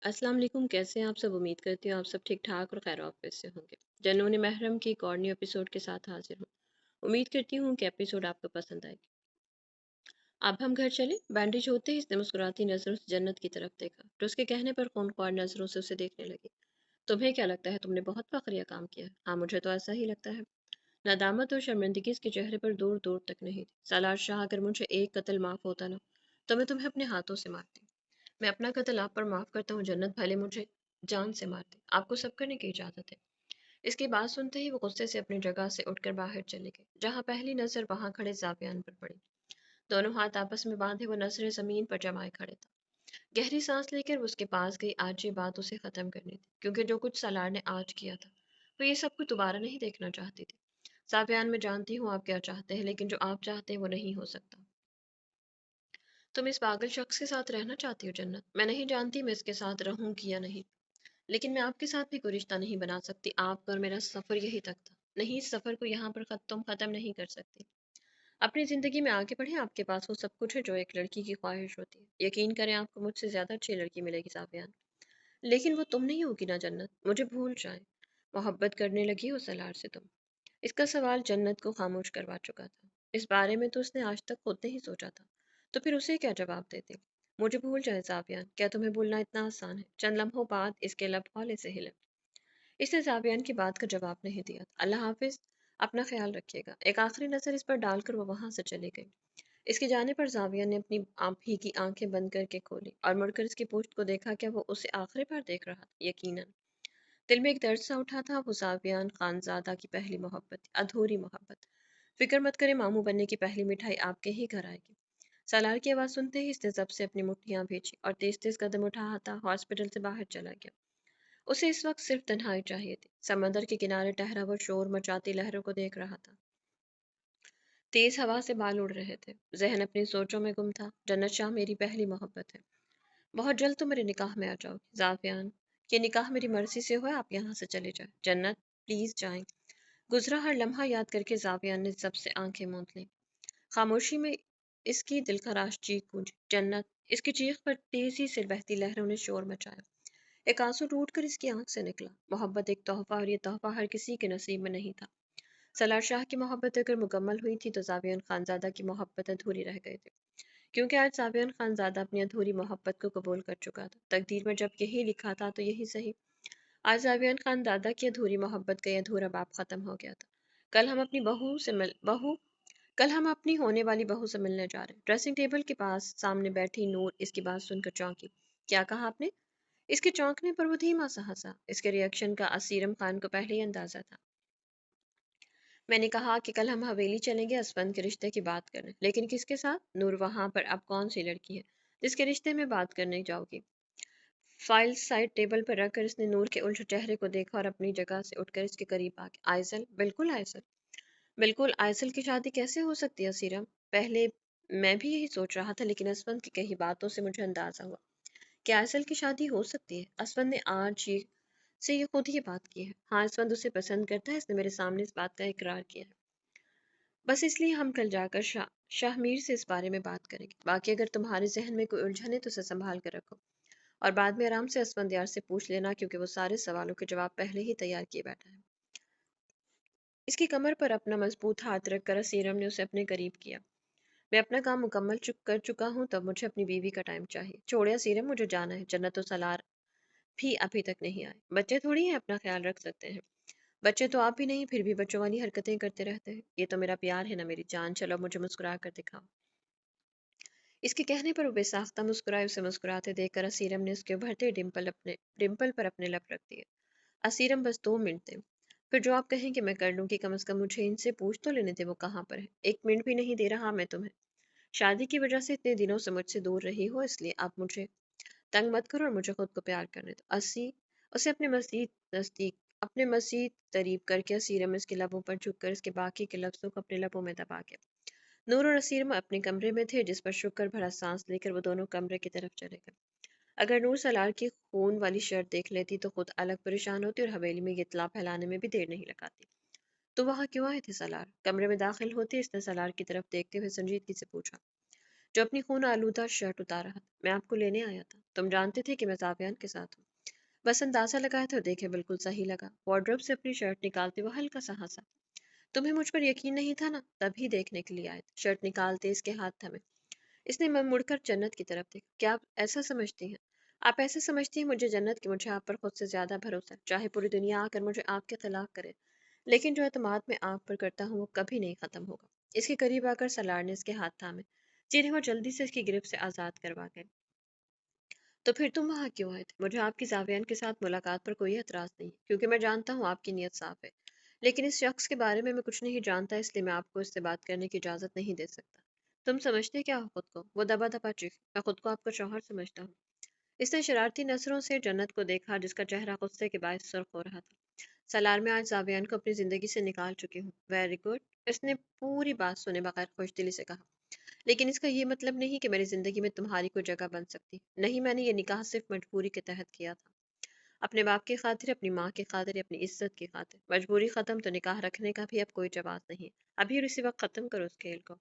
अस्सलाम वालेकुम। कैसे हैं आप सब? उम्मीद करती हूँ आप सब ठीक ठाक और खैर ऑफिस से होंगे। जनून महरम की एक और न्यू एपिसोड के साथ हाजिर हूँ। उम्मीद करती हूँ कि एपिसोड आपको पसंद आएगी। अब हम घर चले। बैंडेज होते ही इसने मुस्कुराती नजरों से जन्नत की तरफ देखा, तो उसके कहने पर खूनख्वार नजरों से उसे देखने लगी। तुम्हें क्या लगता है, तुमने बहुत फखरिया काम किया है? हाँ, मुझे तो ऐसा ही लगता है। नदामत और शर्मिंदगी इसके चेहरे पर दूर दूर तक नहीं थी। सालार शाह, अगर मुझे एक कत्ल माफ होता ना, तो मैं तुम्हें अपने हाथों से मारती। मैं अपना कत्ल आप पर माफ करता हूँ जन्नत, भले मुझे जान से मार दे, आपको सब करने की इजाजत है। इसकी बात सुनते ही वो गुस्से से अपनी जगह से उठकर बाहर चले गए। जहां पहली नजर वहां खड़े जाबियान पर पड़ी। दोनों हाथ आपस में बांधे वो नजरें जमीन पर जमाए खड़े था। गहरी सांस लेकर वो उसके पास गई। आज ये बात उसे खत्म करनी थी, क्योंकि जो कुछ सलार ने आज किया था, वो ये सब कुछ दोबारा नहीं देखना चाहती थी। जाबियान, मैं जानती हूँ आप क्या चाहते हैं, लेकिन जो आप चाहते हैं वो नहीं हो सकता। तुम इस पागल शख्स के साथ रहना चाहती हो जन्नत? मैं नहीं जानती मैं इसके साथ रहूंगी या नहीं, लेकिन मैं आपके साथ भी कोई रिश्ता नहीं बना सकती। आपका और मेरा सफ़र यही तक था। नहीं, इस सफ़र को यहाँ पर तुम ख़त्म नहीं कर सकती। अपनी ज़िंदगी में आगे बढ़ें। आपके पास वो सब कुछ है जो एक लड़की की ख्वाहिश होती है। यकीन करें, आपको मुझसे ज़्यादा अच्छी लड़की मिलेगी साबियान। लेकिन वो तुम नहीं होगी ना जन्नत। मुझे भूल जाए। मोहब्बत करने लगी हो सलार से तुम? इसका सवाल जन्नत को खामोश करवा चुका था। इस बारे में तो उसने आज तक खुद नहीं सोचा था, तो फिर उसे क्या जवाब देते? मुझे भूल जाए जाबियान, क्या तुम्हें भूलना इतना आसान है? चंद लम्हों बाद इसके लब हौले से हिले। इसने जाबियान की बात का जवाब नहीं दिया। अल्लाह हाफिज, अपना ख्याल रखिएगा। एक आखिरी नज़र इस पर डालकर वो वहां से चली गई। इसके जाने पर जाविया ने अपनी आप ही की आंखें बंद करके खोली और मुड़कर इसकी पुश्त को देखा। क्या वो उसे आखिरी बार देख रहा था? यकीनन। दिल में एक दर्द सा उठा था। वो जावियान खानजादा की पहली मोहब्बत थी, अधूरी मोहब्बत। फिक्र मत करें, मामू बनने की पहली मिठाई आपके ही घर आएगी। सालार की आवाज़ सुनते ही इसने जब से अपनी मुट्ठियां भेजी और तेज तेज कदम उठाता हॉस्पिटल से बाहर चला गया। उसे इस वक्त सिर्फ तन्हाई चाहिए थी। समंदर के किनारे ठहरा वो शोर मचाती लहरों को देख रहा था। तेज हवा से बाल उड़ रहे थे। जहन अपनी सोचों में गुम था। जन्नत शाह मेरी पहली मोहब्बत है। बहुत जल्द तुम मेरे निकाह में आ जाओगी जाफियान। ये निकाह मेरी मर्जी से हो, आप यहाँ से चले जाए जन्नत, प्लीज जाएं। गुजरा हर लम्हा याद करके जाफियान ने सबसे आंखें मूंद ली। खामोशी में इसकी दिलखराश चीख गूंजी, जन्नत। इसकी चीख पर तेजी से बहती लहरों ने शोर मचाया। एक आंसू टूट कर इसकी आंख से निकला। मोहब्बत एक तोहफा, और ये तोहफा हर किसी के नसीब में नहीं था। सलार शाह की मोहब्बत अगर मुकम्मल हुई थी, तो जावियन खानजादा की मोहब्बत अधूरी रह गई थी। क्योंकि आज जावियन खानजादा अपनी अधूरी मोहब्बत को कबूल कर चुका था। तकदीर में जब यही लिखा था तो यही सही। आज जावियन खानजादा की अधूरी मोहब्बत का ये अधूरा बाप खत्म हो गया था। कल हम अपनी बहू से मिल बहू कल हम अपनी होने वाली बहू से मिलने जा रहे हैं। ड्रेसिंग टेबल के पास सामने बैठी नूर इसकी बात सुनकर चौंकी। क्या कहा आपने? इसके चौंकने पर वो धीमा सा हंसा। इसके रिएक्शन का असीरम खान को पहले ही अंदाजा था। मैंने कहा कि कल हम हवेली चलेंगे असफंद के रिश्ते की बात करने। लेकिन किसके साथ? नूर, वहां पर अब कौन सी लड़की है जिसके रिश्ते में बात करने जाओगी? फाइल साइड टेबल पर रखकर इसने नूर के उल्टे चेहरे को देखा और अपनी जगह से उठकर इसके करीब आ गया। आयसल, बिल्कुल आयसल। बिल्कुल आयसल की शादी कैसे हो सकती है सीरम? पहले मैं भी यही सोच रहा था, लेकिन असफंद की कही बातों से मुझे अंदाजा हुआ कि आयसल की शादी हो सकती है। असफंद ने आज ये खुद ही बात की है। हाँ, असफंद उसे पसंद करता है। इसने मेरे सामने इस बात का इकरार किया है। बस इसलिए हम कल जाकर शाहमीर से इस बारे में बात करेंगे। बाकी अगर तुम्हारे जहन में कोई उलझन है तो उसे संभाल कर रखो, और बाद में आराम से असफंद यार से पूछ लेना, क्योंकि वो सारे सवालों के जवाब पहले ही तैयार किए बैठा है। इसकी कमर पर अपना मजबूत हाथ रखकर असीरम ने उसे अपने करीब किया। मैं अपना काम मुकम्मल कर चुका हूँ, तब मुझे अपनी बीवी का टाइम चाहिए। छोड़े असीरम, मुझे जाना है। जन्नत और सलार भी अभी तक नहीं आए। बच्चे थोड़ी हैं, अपना ख्याल रख सकते हैं। बच्चे तो आप भी नहीं, फिर भी बच्चों वाली हरकतें करते रहते हैं। ये तो मेरा प्यार है ना मेरी जान। चलो मुझे मुस्कुरा कर दिखाओ। इसके कहने पर वो बेसाख्ता मुस्कुराए। उसे मुस्कुराते देखकर असीरम ने उसके उभरते डिम्पल पर अपने लब रख दिए। असीरम, बस 2 मिनट दे, फिर जो आप कहेंगे मैं कर लूंगी। कम से कम मुझे इनसे पूछ तो लेने दे वो कहाँ पर है। 1 मिनट भी नहीं दे रहा मैं तुम्हें। शादी की वजह से इतने दिनों से मुझसे दूर रही हो, इसलिए आप मुझे तंग मत करो और मुझे खुद को प्यार करने दो। उसे अपने मजीद करीब करके असीरम इसके लबों पर झुककर इसके बाकी के लफ्जों को अपने लबों में दबा गया। नूर और असीरम अपने कमरे में थे, जिस पर शुक्र भरा सांस लेकर वो दोनों कमरे की तरफ चले गए। अगर नूर सलार की खून वाली शर्ट देख लेती तो खुद अलग परेशान होती, और हवेली में ये इत्तला फैलाने में भी देर नहीं लगाती। तो वहाँ क्यों आए थे सलार? कमरे में दाखिल होते इसने सलार की तरफ देखते हुए संजीदगी से पूछा, जो अपनी खून आलूदा शर्ट उतार रहा था। मैं आपको लेने आया था। तुम जानते थे कि मैं जावियान के साथ हूँ। बस अंदाजा लगाया था और देखे बिल्कुल सही लगा। वार्डरोब से अपनी शर्ट निकालते वो हल्का सा हंसा। तुम्हें मुझ पर यकीन नहीं था ना, तभी देखने के लिए आए थे। शर्ट निकालते इसके हाथ थमे। इसने मन मुड़कर जन्नत की तरफ देखा। क्या आप ऐसा समझती हैं? आप ऐसे समझती हैं मुझे जन्नत की? मुझे आप पर खुद से ज्यादा भरोसा है। चाहे पूरी दुनिया आकर मुझे आपके खिलाफ करे, लेकिन जो एतमाद मैं आप पर करता हूँ वो कभी नहीं खत्म होगा। इसके करीब आकर सलार ने इसके हाथ थामे। जिन्हें वो जल्दी से इसकी गिरफ्त से आजाद करवा गए। तो फिर तुम वहाँ क्यों आए थे? मुझे आपकी जावियान के साथ मुलाकात पर कोई एतराज नहीं, क्योंकि मैं जानता हूँ आपकी नीयत साफ है। लेकिन इस शख्स के बारे में मैं कुछ नहीं जानता, इसलिए मैं आपको इससे बात करने की इजाजत नहीं दे सकता। तुम समझते क्या हो खुद को? वो दबा दबा चीख। मैं खुद को आपका शौहर समझता हूँ। इसने शरारती नजरों से जन्नत को देखा, जिसका चेहरा गुस्से के बायस सुर्ख हो रहा था। सलार में आज जावियान को अपनी जिंदगी से निकाल चुकी हूँ। Very good. इसने पूरी बात सुने बगैर खुशदिली से कहा। लेकिन इसका ये मतलब नहीं कि मेरी जिंदगी में तुम्हारी कोई जगह बन सकती। नहीं, मैंने ये निकाह सिर्फ मजबूरी के तहत किया था। अपने बाप की खातिर, अपनी माँ की खातिर, अपनी इज्जत की खातिर। मजबूरी खत्म तो निकाह रखने का भी अब कोई जवाब नहीं। अभी और इसी वक्त खत्म करो उस खेल को।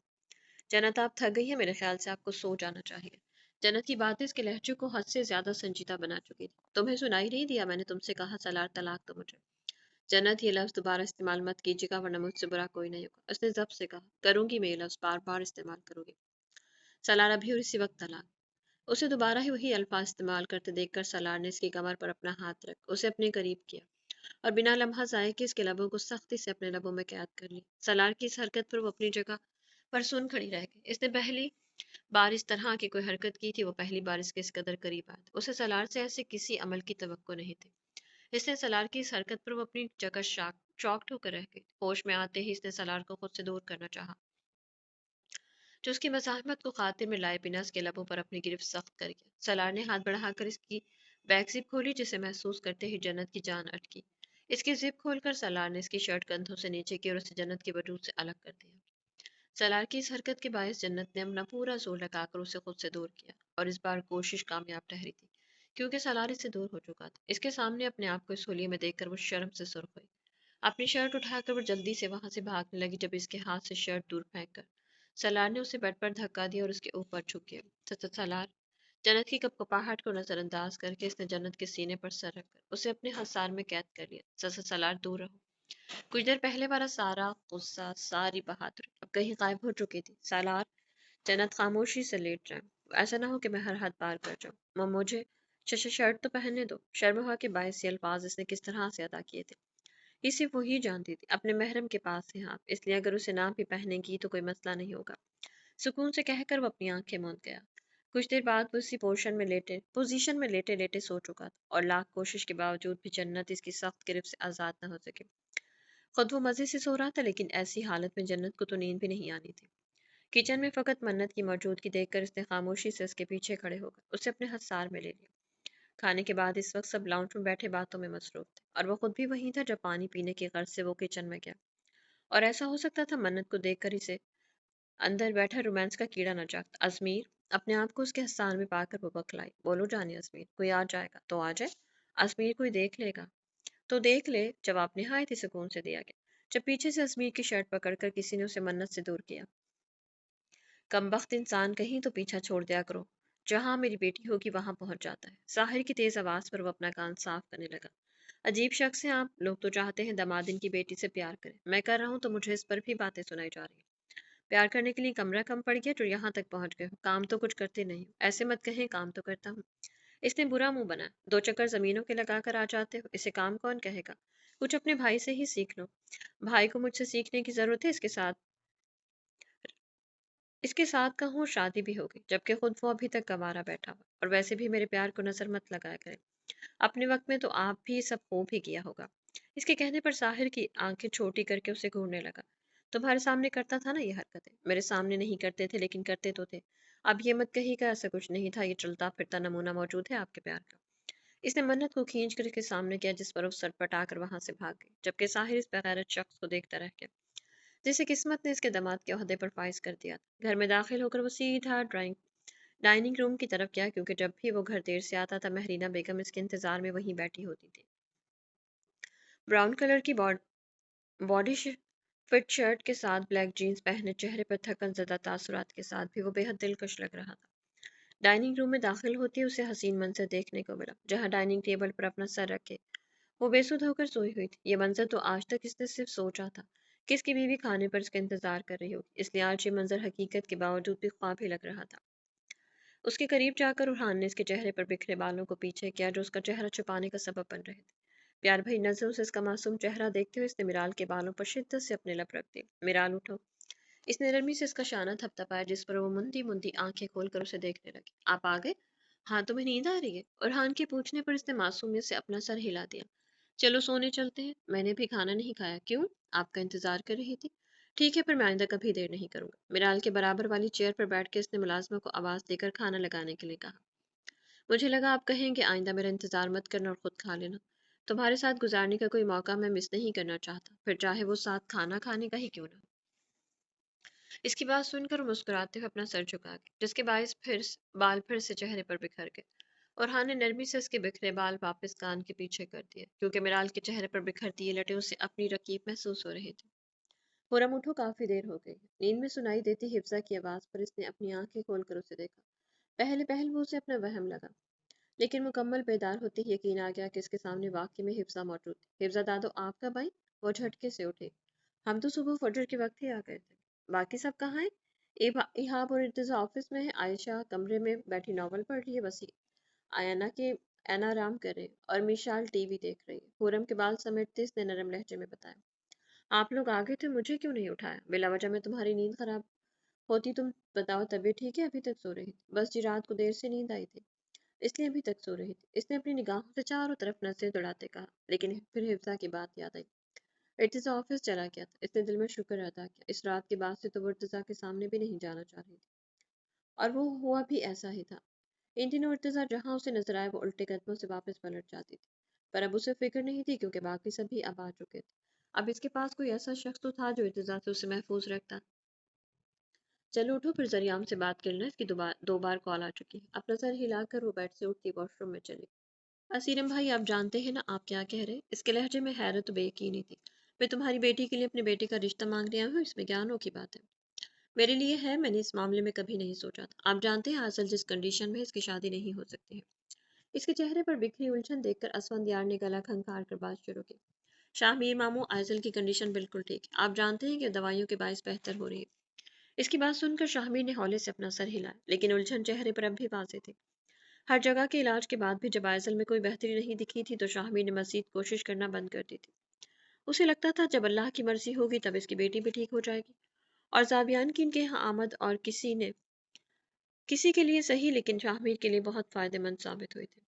जन्नत, आप थक गई है, मेरे ख्याल से आपको सो जाना चाहिए। जन्नत की बातें इसके लहजे को हद से ज्यादा संजीदा बना चुकी थी। तुम्हें सुनाई नहीं दिया? मैंने तुमसे कहा सलार, तलाक दो मुझे। जन्नत, ये लफ्ज दोबारा इस्तेमाल मत कीजिएगा, वरना मुझसे बुरा कोई नहीं होगा। उसने जब से कहा। करूंगी मैं ये लफ्ज बार बार इस्तेमाल करूंगी। सलार, अभी और इसी वक्त तलाक। उसे दोबारा ही वही अल्फाज इस्तेमाल करते देखकर सलार ने इसकी कमर पर अपना हाथ रख उसे अपने करीब किया और बिना लम्हा जाए कि इसके लबों को सख्ती से अपने लबों में कैद कर लिया। सलार की इस हरकत पर वो अपनी जगह पर सुन खड़ी रह गई। इसने पहली बार इस तरह की कोई हरकत की थी, वो पहली बार इसके इस कदर करीब आया था। उसे सलार से ऐसे किसी अमल की तवक्को नहीं थी। इसने सलार की इस हरकत पर वो अपनी जगह चौकट होकर रह गई। होश में आते ही इसने सलार को खुद से दूर करना चाहा, जो उसकी मज़ाहमत को खातिर में लाए बिना उसके लबों पर अपनी गिरफ्त सख्त कर गया। सलार ने हाथ बढ़ाकर इसकी बैक जिप खोली, जिसे महसूस करते ही जन्नत की जान अटकी। इसकी जिप खोलकर सलार ने इसकी शर्ट कंधों से नीचे की और उसे जन्नत के वजूद से अलग कर दिया। सलार की इस हरकत के बायस जन्नत ने अपना पूरा जोर लगाकर उसे खुद से दूर किया, और इस बार कोशिश कामयाब ठहरी थी, क्योंकि सलार इससे दूर हो चुका था। इसके सामने अपने आप को इस होलिये में देखकर वो शर्म से सुर्ख हुई। अपनी शर्ट उठाकर वो जल्दी से वहां से भागने लगी, जब इसके हाथ से शर्ट दूर फेंक कर सलार ने उसे बेड पर धक्का दिया और उसके ऊपर झुक गया। सलार, जन्नत की कपकपाहट को नजरअंदाज करके इसने जन्नत के सीने पर सर रखकर उसे अपने हसार में कैद कर लिया। सलार, दूर रहो। कुछ देर पहले वाला सारा गुस्सा, सारी बहादुरी अब कहीं गायब हो चुकी थी। सलार, जन्नत, खामोशी से लेट जाए। ऐसा ना हो कि मैं हर हद पार कर जाऊं। मुझे शर्ट तो पहनने दो। शर्म के बायस ये अल्फाज इसने किस तरह से अदा किए थे, ये सिर्फ वही जानती थी। अपने महरम के पास हैं आप, इसलिए अगर उसे ना भी पहनेगी तो कोई मसला नहीं होगा। सुकून से कहकर वो अपनी आंखें मूंद गया। कुछ देर बाद वो उसी पोजीशन में लेटे लेटे सो चुका था, और लाख कोशिश के बावजूद भी जन्नत इसकी सख्त गिरफ्त से आजाद न हो सके। खुद वो मजे से सो रहा था, लेकिन ऐसी हालत में जन्नत को तो नींद भी नहीं आनी थी। किचन में फकत मन्नत की मौजूदगी देखकर इसने खामोशी से उसके पीछे खड़े होकर उसे अपने हसार में ले लिया। खाने के बाद इस वक्त सब लाउंज में बैठे बातों में मसरूफ थे, और वो खुद भी वहीं था जब पानी पीने की गर्ज से वो किचन में गया। और ऐसा हो सकता था मन्नत को देखकर इसे अंदर बैठा रोमांस का कीड़ा न जागता। अजमीर, अपने आप को उसके हसान में पाकर वो बखलाई। बोलो जाने अजमीर, कोई आ जाएगा तो आ जाए। अजमीर, कोई देख लेगा तो देख ले। जवाब निहायत ही सुकून से दिया गया, जब पीछे से अजमीर की शर्ट पकड़कर किसी ने उसे मन्नत से दूर किया। कमबख्त इंसान, कहीं तो पीछा छोड़ दिया करो। जहां मेरी बेटी होगी वहां पहुंच जाता है। साहिर की तेज आवाज पर वो अपना कान साफ करने लगा। अजीब शख्स हैं आप लोग, तो चाहते हैं दामाद इनकी बेटी से प्यार करें। मैं कर रहा हूँ तो मुझे इस पर भी बातें सुनाई जा रही हैं। प्यार करने के लिए कमरा कम पड़ गया जो यहाँ तक पहुंच गए हो। काम तो कुछ करते नहीं हो। ऐसे मत कहें, काम तो करता हूँ। इसने बुरा मुंह बनाया। दो चक्कर जमीनों के लगा कर आ जाते हो, इसे काम कौन कहेगा? कुछ अपने भाई से ही सीख लो। भाई को मुझसे सीखने की जरूरत है? इसके साथ कहूँ शादी भी हो गई, जबकि खुद वो अभी तक गंवारा बैठा हुआ। और वैसे भी मेरे प्यार को नजर मत लगाया करें। अपने वक्त में तो आप भी सब खूब ही किया होगा। इसके कहने पर साहिर की आंखें छोटी करके उसे घूरने लगा। तुम्हारे सामने करता था ना ये हरकतें? मेरे सामने नहीं करते थे, लेकिन करते तो थे। अब ये मत कहिएगा ऐसा कुछ नहीं था, ये चलता फिरता नमूना मौजूद है आपके प्यार का। इसने मन्नत को खींच कर इसके सामने किया, जिस पर वो सटपटा कर वहां से भाग गई, जबकि साहिर इस बेगैरत शख्स को देखता रह गया, जिसे किस्मत ने इसके दामाद के ओहदे पर फाइज कर दिया था। घर में दाखिल होकर वो सीधा डाइनिंग रूम की तरफ गया, क्योंकि जब भी वो घर देर से आता था महरीना बेगम इसके इंतजार में वहीं बैठी होती थी। ब्राउन कलर की बॉडी फिट शर्ट के साथ ब्लैक जीन्स पहने, चेहरे पर थकन ज़दा तासुरात के साथ भी वो बेहद दिलकश लग रहा था। ڈائننگ روم میں داخل ہوتی اسے حسین منظر دیکھنے کو ملا، جہاں ڈائننگ ٹیبل پر اپنا سر رکھے وہ بے سود ہو کر سوئی ہوئی تھی۔ یہ منظر تو آج تک اس نے صرف سوچا تھا کہ اس کی بیوی کھانے پر اس کا انتظار کر رہی ہوگی، اس لیے آج یہ منظر حقیقت کے باوجود بھی خواب ہی لگ رہا تھا۔ اس کے قریب جا کر ارحان نے اس کے چہرے پر بکھرے بالوں کو پیچھے کیا جو اس کا چہرہ چھپانے کا سبب بن رہے تھے۔ پیار بھری نظروں سے اس کا معصوم چہرہ دیکھتے ہوئے اس نے میرال کے بالوں پر شدت سے اپنے لب رکھ دی۔ میرال اٹھو۔ اس نے نرمی سے اس کا شانہ تھپتا پایا جس پر وہ مندی مندی آنکھیں کھول کر اسے دیکھنے لگی۔ آپ آ گئے؟ ہاں تمہیں نیند آ رہی ہے؟ ارحان کے پوچھنے پر اس نے معصومیت سے اپنا سر ہلا دیا۔ چلو سونے چلتے ہیں، میں نے بھی کھانا نہیں کھایا۔ کیوں؟ آپ کا انتظار کر رہی تھی۔ ٹھیک ہے، پر میں آئندہ کبھی دیر نہیں کروں گا۔ میرال کے برابر والی چیئر پر بیٹھ کے اس نے ملازمہ کو آواز دے کر کھانا لگانے کے لیے کہا۔ مجھے لگا آپ کہیں کہ آئندہ میرا انتظار مت کرنا اور خود کھا لینا۔ تمہارے ساتھ گزارنے کا کوئی موقع میں مس نہیں کرنا چاہتا، پھر چاہے وہ ساتھ کھانا کھانے کا ہی کیوں نہ ہو۔ اس کی بات سن کر وہ مسکراتے ہوئے اپنا سر جھکا گئی، جس کے باعث بال پھر سے چہرے پر بکھر گئے، اور ہاں نے نرمی سے اس کے بکھرے بال واپس کان کے پیچھے کر دیے، کیونکہ میرال کے چہرے پر بکھرتی یہ لٹیں اسے اپنی رکیب محسوس ہو رہی تھی۔ خرم اٹھو، کافی دیر ہو گئی ہے۔ نیند میں سنائی دیتی حفظہ کی آواز پر اس نے اپنی آنکھیں کھول کر اسے دیکھا۔ پہل وہ اسے اپنا وہم لگا، لیکن مکمل بیدار ہوتے ہی یقین آ گیا کہ اس کے سامنے واقعی میں حفظہ موجود تھی۔ حفظہ دادو آپ کب آئی؟ وہ جھٹکے سے اٹھے۔ ہم تو صبح فجر کے وقت ہی آ گئے تھے۔ باقی سب کہاں ہیں؟ ایہاب اور ارتضیٰ آفس میں ہے، عائشہ کمرے میں بیٹھی ناول پڑھ رہی ہے، اینا آرام کر رہے ہیں، اور میشال ٹی وی دیکھ رہی ہے۔ خرم کے بال سمیٹتے اس نے نرم لہجے میں بتایا۔ آپ لوگ آ گئے تھے، مجھے کیوں نہیں اٹھایا؟ بلا وجہ میں تمہاری نیند خراب ہوتی، تم بتاؤ طبیعت ٹھیک ہے؟ ابھی تک سو رہی تھی؟ بس جی، رات کو دیر سے نیند آئی تھی، اس لیے ابھی تک سو رہی تھی۔ اس نے اپنی نگاہوں سے چاروں طرف نظریں دوڑاتے کہا، لیکن پھر حفظہ کی بات یاد آئی۔ ارتضیٰ آفس چلا گیا تھا۔ اس نے دل میں شکر ادا کیا، اس رات کے بعد سے تو وہ ارتضیٰ کے سامنے بھی نہیں جانا چاہ رہی تھی، اور وہ ہوا بھی ایسا ہی تھا۔ ان دنوں ارتضیٰ جہاں اسے نظر آئے وہ الٹے قدموں سے واپس پلٹ جاتی تھی، پر اب اسے فکر نہیں تھی کیونکہ باقی سبھی اب آ چکے تھے۔ اب اس کے پاس کوئی ایسا شخص تو تھا جو ارتضیٰ سے اسے محفوظ رکھتا۔ چلو اٹھو، پھر ذریعہ سے بات کر لیں، اس کی دو بار کال آ چکی ہے۔ اپنا سر ہلا کر وہ بیڈ سے اٹھتی واش روم میں چلی۔ اسیرم بھائی، آپ جانتے ہیں نا آپ کیا کہہ رہے؟ اس کے لہجے میں حیرت و بے یقینی تھی۔ میں تمہاری بیٹی کے لیے اپنے بیٹے کا رشتہ مانگ رہا ہوں، اس میں کیا انوکھی بات ہے؟ میرے لیے ہے، میں نے اس معاملے میں کبھی نہیں سوچا تھا۔ آپ جانتے ہیں آصل جس کنڈیشن میں اس کی شادی نہیں ہو سکتی ہے۔ اس کے چہرے پر بکھری الجھن دیکھ کر اسفندیار نے گلا کھنکھار کر بات شروع کی۔ شاہ میر ماموں، آئزل کی کنڈیشن بالکل ٹھیک ہے، آپ جانتے ہیں کہ دوائیوں کے باعث بہتر ہو رہی ہے۔ اس کی بات سن کر شاہ میر نے ہولے سے اپنا سر ہلایا، لیکن الجھن چہرے پر اب بھی واضح تھی۔ ہر جگہ کے علاج کے بعد بھی جب آئزل میں کوئی بہتری نہیں دکھی تھی تو شاہ میر نے مزید کوشش کرنا بند کر دی تھی۔ اسے لگتا تھا جب اللہ کی مرضی ہوگی تب اس کی بیٹی بھی ٹھیک ہو جائے گی، اور زاویان کی ان کے یہاں آمد اور کسی کے لیے صحیح لیکن شاہ میر کے لیے بہت فائدہ مند ثابت ہوئی تھی،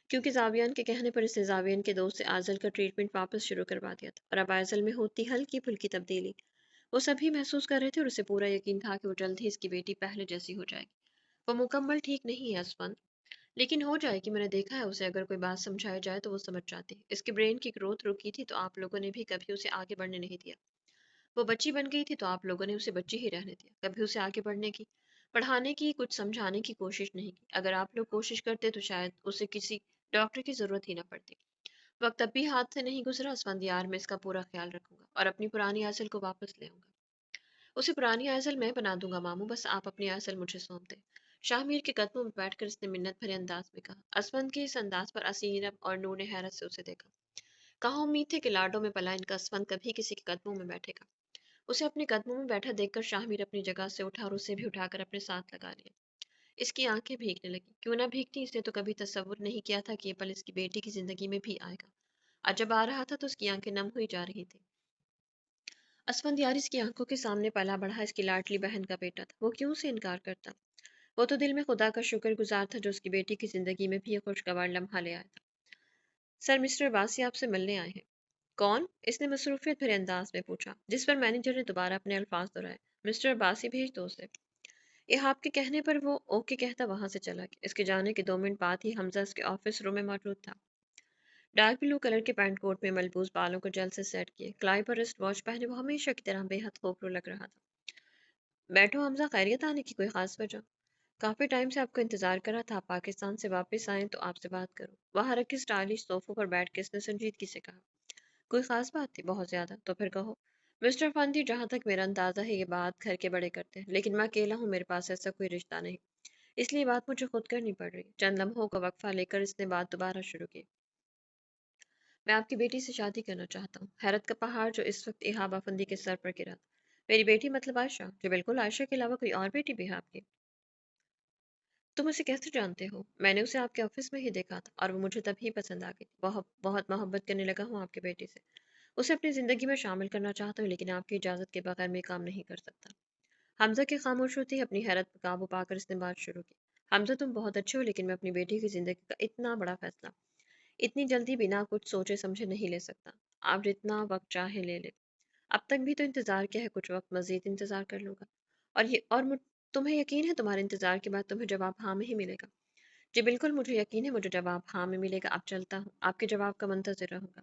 کیونکہ زاویان کے کہنے پر اس نے زاویان کے دوست سے آئزل کا ٹریٹمنٹ واپس شروع کروا دیا تھا، اور اب آئزل میں ہوتی ہلکی پھلکی تبدیلی وہ سبھی محسوس کر رہے تھے، اور اسے پورا یقین تھا کہ وہ جلد ہی اس کی بیٹی پہلے جیسی ہو جائے گی۔ وہ مکمل ٹھیک نہیں ہے اسفند، لیکن ہو جائے گی۔ میں نے دیکھا ہے اسے، اگر کوئی بات سمجھائی جائے تو وہ سمجھ جاتی ہے۔ اس کے برین کی گروتھ رکی تھی تو آپ لوگوں نے بھی کبھی اسے آگے بڑھنے نہیں دیا۔ وہ بچی بن گئی تھی تو آپ لوگوں نے اسے بچی ہی رہنے دیا، کبھی اسے آگے بڑھنے کی، پڑھانے کی، کچھ سمجھانے کی کوشش نہیں کی۔ اگر آپ لوگ کوشش کرتے تو شاید اسے کسی ڈاکٹر کی ضرورت ہی نہ پڑتی۔ وقت اب بھی ہاتھ سے نہیں گزرا اسفندیار، میں اس کا پورا خیال رکھوں گا اور اپنی پرانی آئزل کو واپس لے آؤں گا۔ اسے پرانی آئزل میں بنا دوں گا ماموں، بس آپ اپنی آئزل مجھے سونپ دیں۔ شاہ میر کے قدموں میں بیٹھ کر اس نے منت بھرے انداز میں کہا۔ اسفند کے اس انداز پر اسیرم اور نور نے حیرت سے اسے دیکھا۔ کہاں امید تھی کہ لاڈوں میں پلا ان کا اسفند کبھی کسی کے قدموں میں بیٹھے گا۔ اسے اپنے قدموں میں بیٹھا دیکھ کر شاہ میر اپنی جگہ سے اٹھا اور اسے بھی اٹھا کر اپنے ساتھ لگا لیا۔ اس کی آنکھیں بھیگنے لگی، کیوں نہ بھیگتی، اس نے تو کبھی تصور نہیں کیا تھا کہ یہ پل اس کی بیٹی کی زندگی میں بھی آئے گا، اور جب آ رہا تھا تو اس کی آنکھیں نم ہوئی جا رہی تھی۔ اسفندیار اس کی آنکھوں کے سامنے پلا بڑھا اس کی لاڈلی بہن کا بیٹا تھا، وہ کیوں سے انکار کرتا؟ وہ تو دل میں خدا کا شکر گزار تھا جو اس کی بیٹی کی زندگی میں بھی یہ خوشگوار لمحہ لے آیا تھا۔ سر، مسٹر باسی آپ سے ملنے آئے ہیں۔ کون؟ اس نے مصروفیت بھرے انداز میں پوچھا، جس پر مینیجر نے دوبارہ اپنے الفاظ دہرائے۔ مسٹر باسی بھیج دو اسے۔ ایہاب کے کہنے پر وہ اوکے کہتا وہاں سے چلا گیا۔ اس کے جانے کے 2 منٹ بعد ہی حمزہ اس کے آفس روم میں موجود تھا۔ ڈارک بلو کلر کے پینٹ کوٹ میں ملبوس بالوں کو جل سے سیٹ کیے، کلائی پر رسٹ واچ پہنے وہ ہمیشہ کی طرح بے حد خوبرو لگ رہا تھا۔ بیٹھو حمزہ، خیریت آنے کی کوئی خاص وجہ؟ کافی ٹائم سے آپ کو انتظار کر رہا تھا، آپ پاکستان سے واپس آئیں تو آپ سے بات کروں۔ وہاں رکھے سٹائلش صوفوں پر بیٹھ کے اس نے سنجیدگی سے کہا۔ کوئی خاص بات تھی؟ بہت زیادہ۔ تو پھر کہو۔ مسٹر فندی، جہاں تک میرا اندازہ ہے یہ بات گھر کے بڑے کرتے ہیں، لیکن میں اکیلا ہوں، میرے پاس ایسا کوئی رشتہ نہیں۔ اس لیے بات مجھے خود کرنی پڑ رہی۔ چند لمحوں کا وقفہ لے کر اس نے بات دوبارہ شروع کی۔ میں آپ کی بیٹی سے شادی کرنا چاہتا ہوں۔ حیرت کا پہاڑ جو اس وقت احاب افندی کے سر پر گرا تھا۔ میری بیٹی مطلب عائشہ؟ جو بالکل عائشہ کے علاوہ کوئی اور بیٹی بھی ہے آپ کی؟ تم اسے کیسے جانتے ہو؟ میں نے اسے آپ کے آفس میں ہی دیکھا تھا اور وہ مجھے تبھی پسند آ گئی۔ بہت بہت محبت کرنے لگا ہوں آپ کی بیٹی سے۔ اسے اپنی زندگی میں شامل کرنا چاہتا ہوں، لیکن آپ کی اجازت کے بغیر میں یہ کام نہیں کر سکتا۔ حمزہ کی خاموش ہوتی اپنی حیرت پر قابو پا کر اس نے بات شروع کی۔ حمزہ تم بہت اچھے ہو، لیکن میں اپنی بیٹی کی زندگی کا اتنا بڑا فیصلہ اتنی جلدی بنا کچھ سوچے سمجھے نہیں لے سکتا۔ آپ جتنا وقت چاہے لے لے۔ اب تک بھی تو انتظار کیا ہے، کچھ وقت مزید انتظار کر لوں گا۔ تمہیں یقین ہے تمہارے انتظار کے بعد تمہیں جواب ہاں میں ہی ملے گا؟ جی بالکل مجھے یقین ہے مجھے جواب ہاں میں ملے گا۔ اب چلتا ہوں، آپ کے جواب کا منتظر رہوں گا۔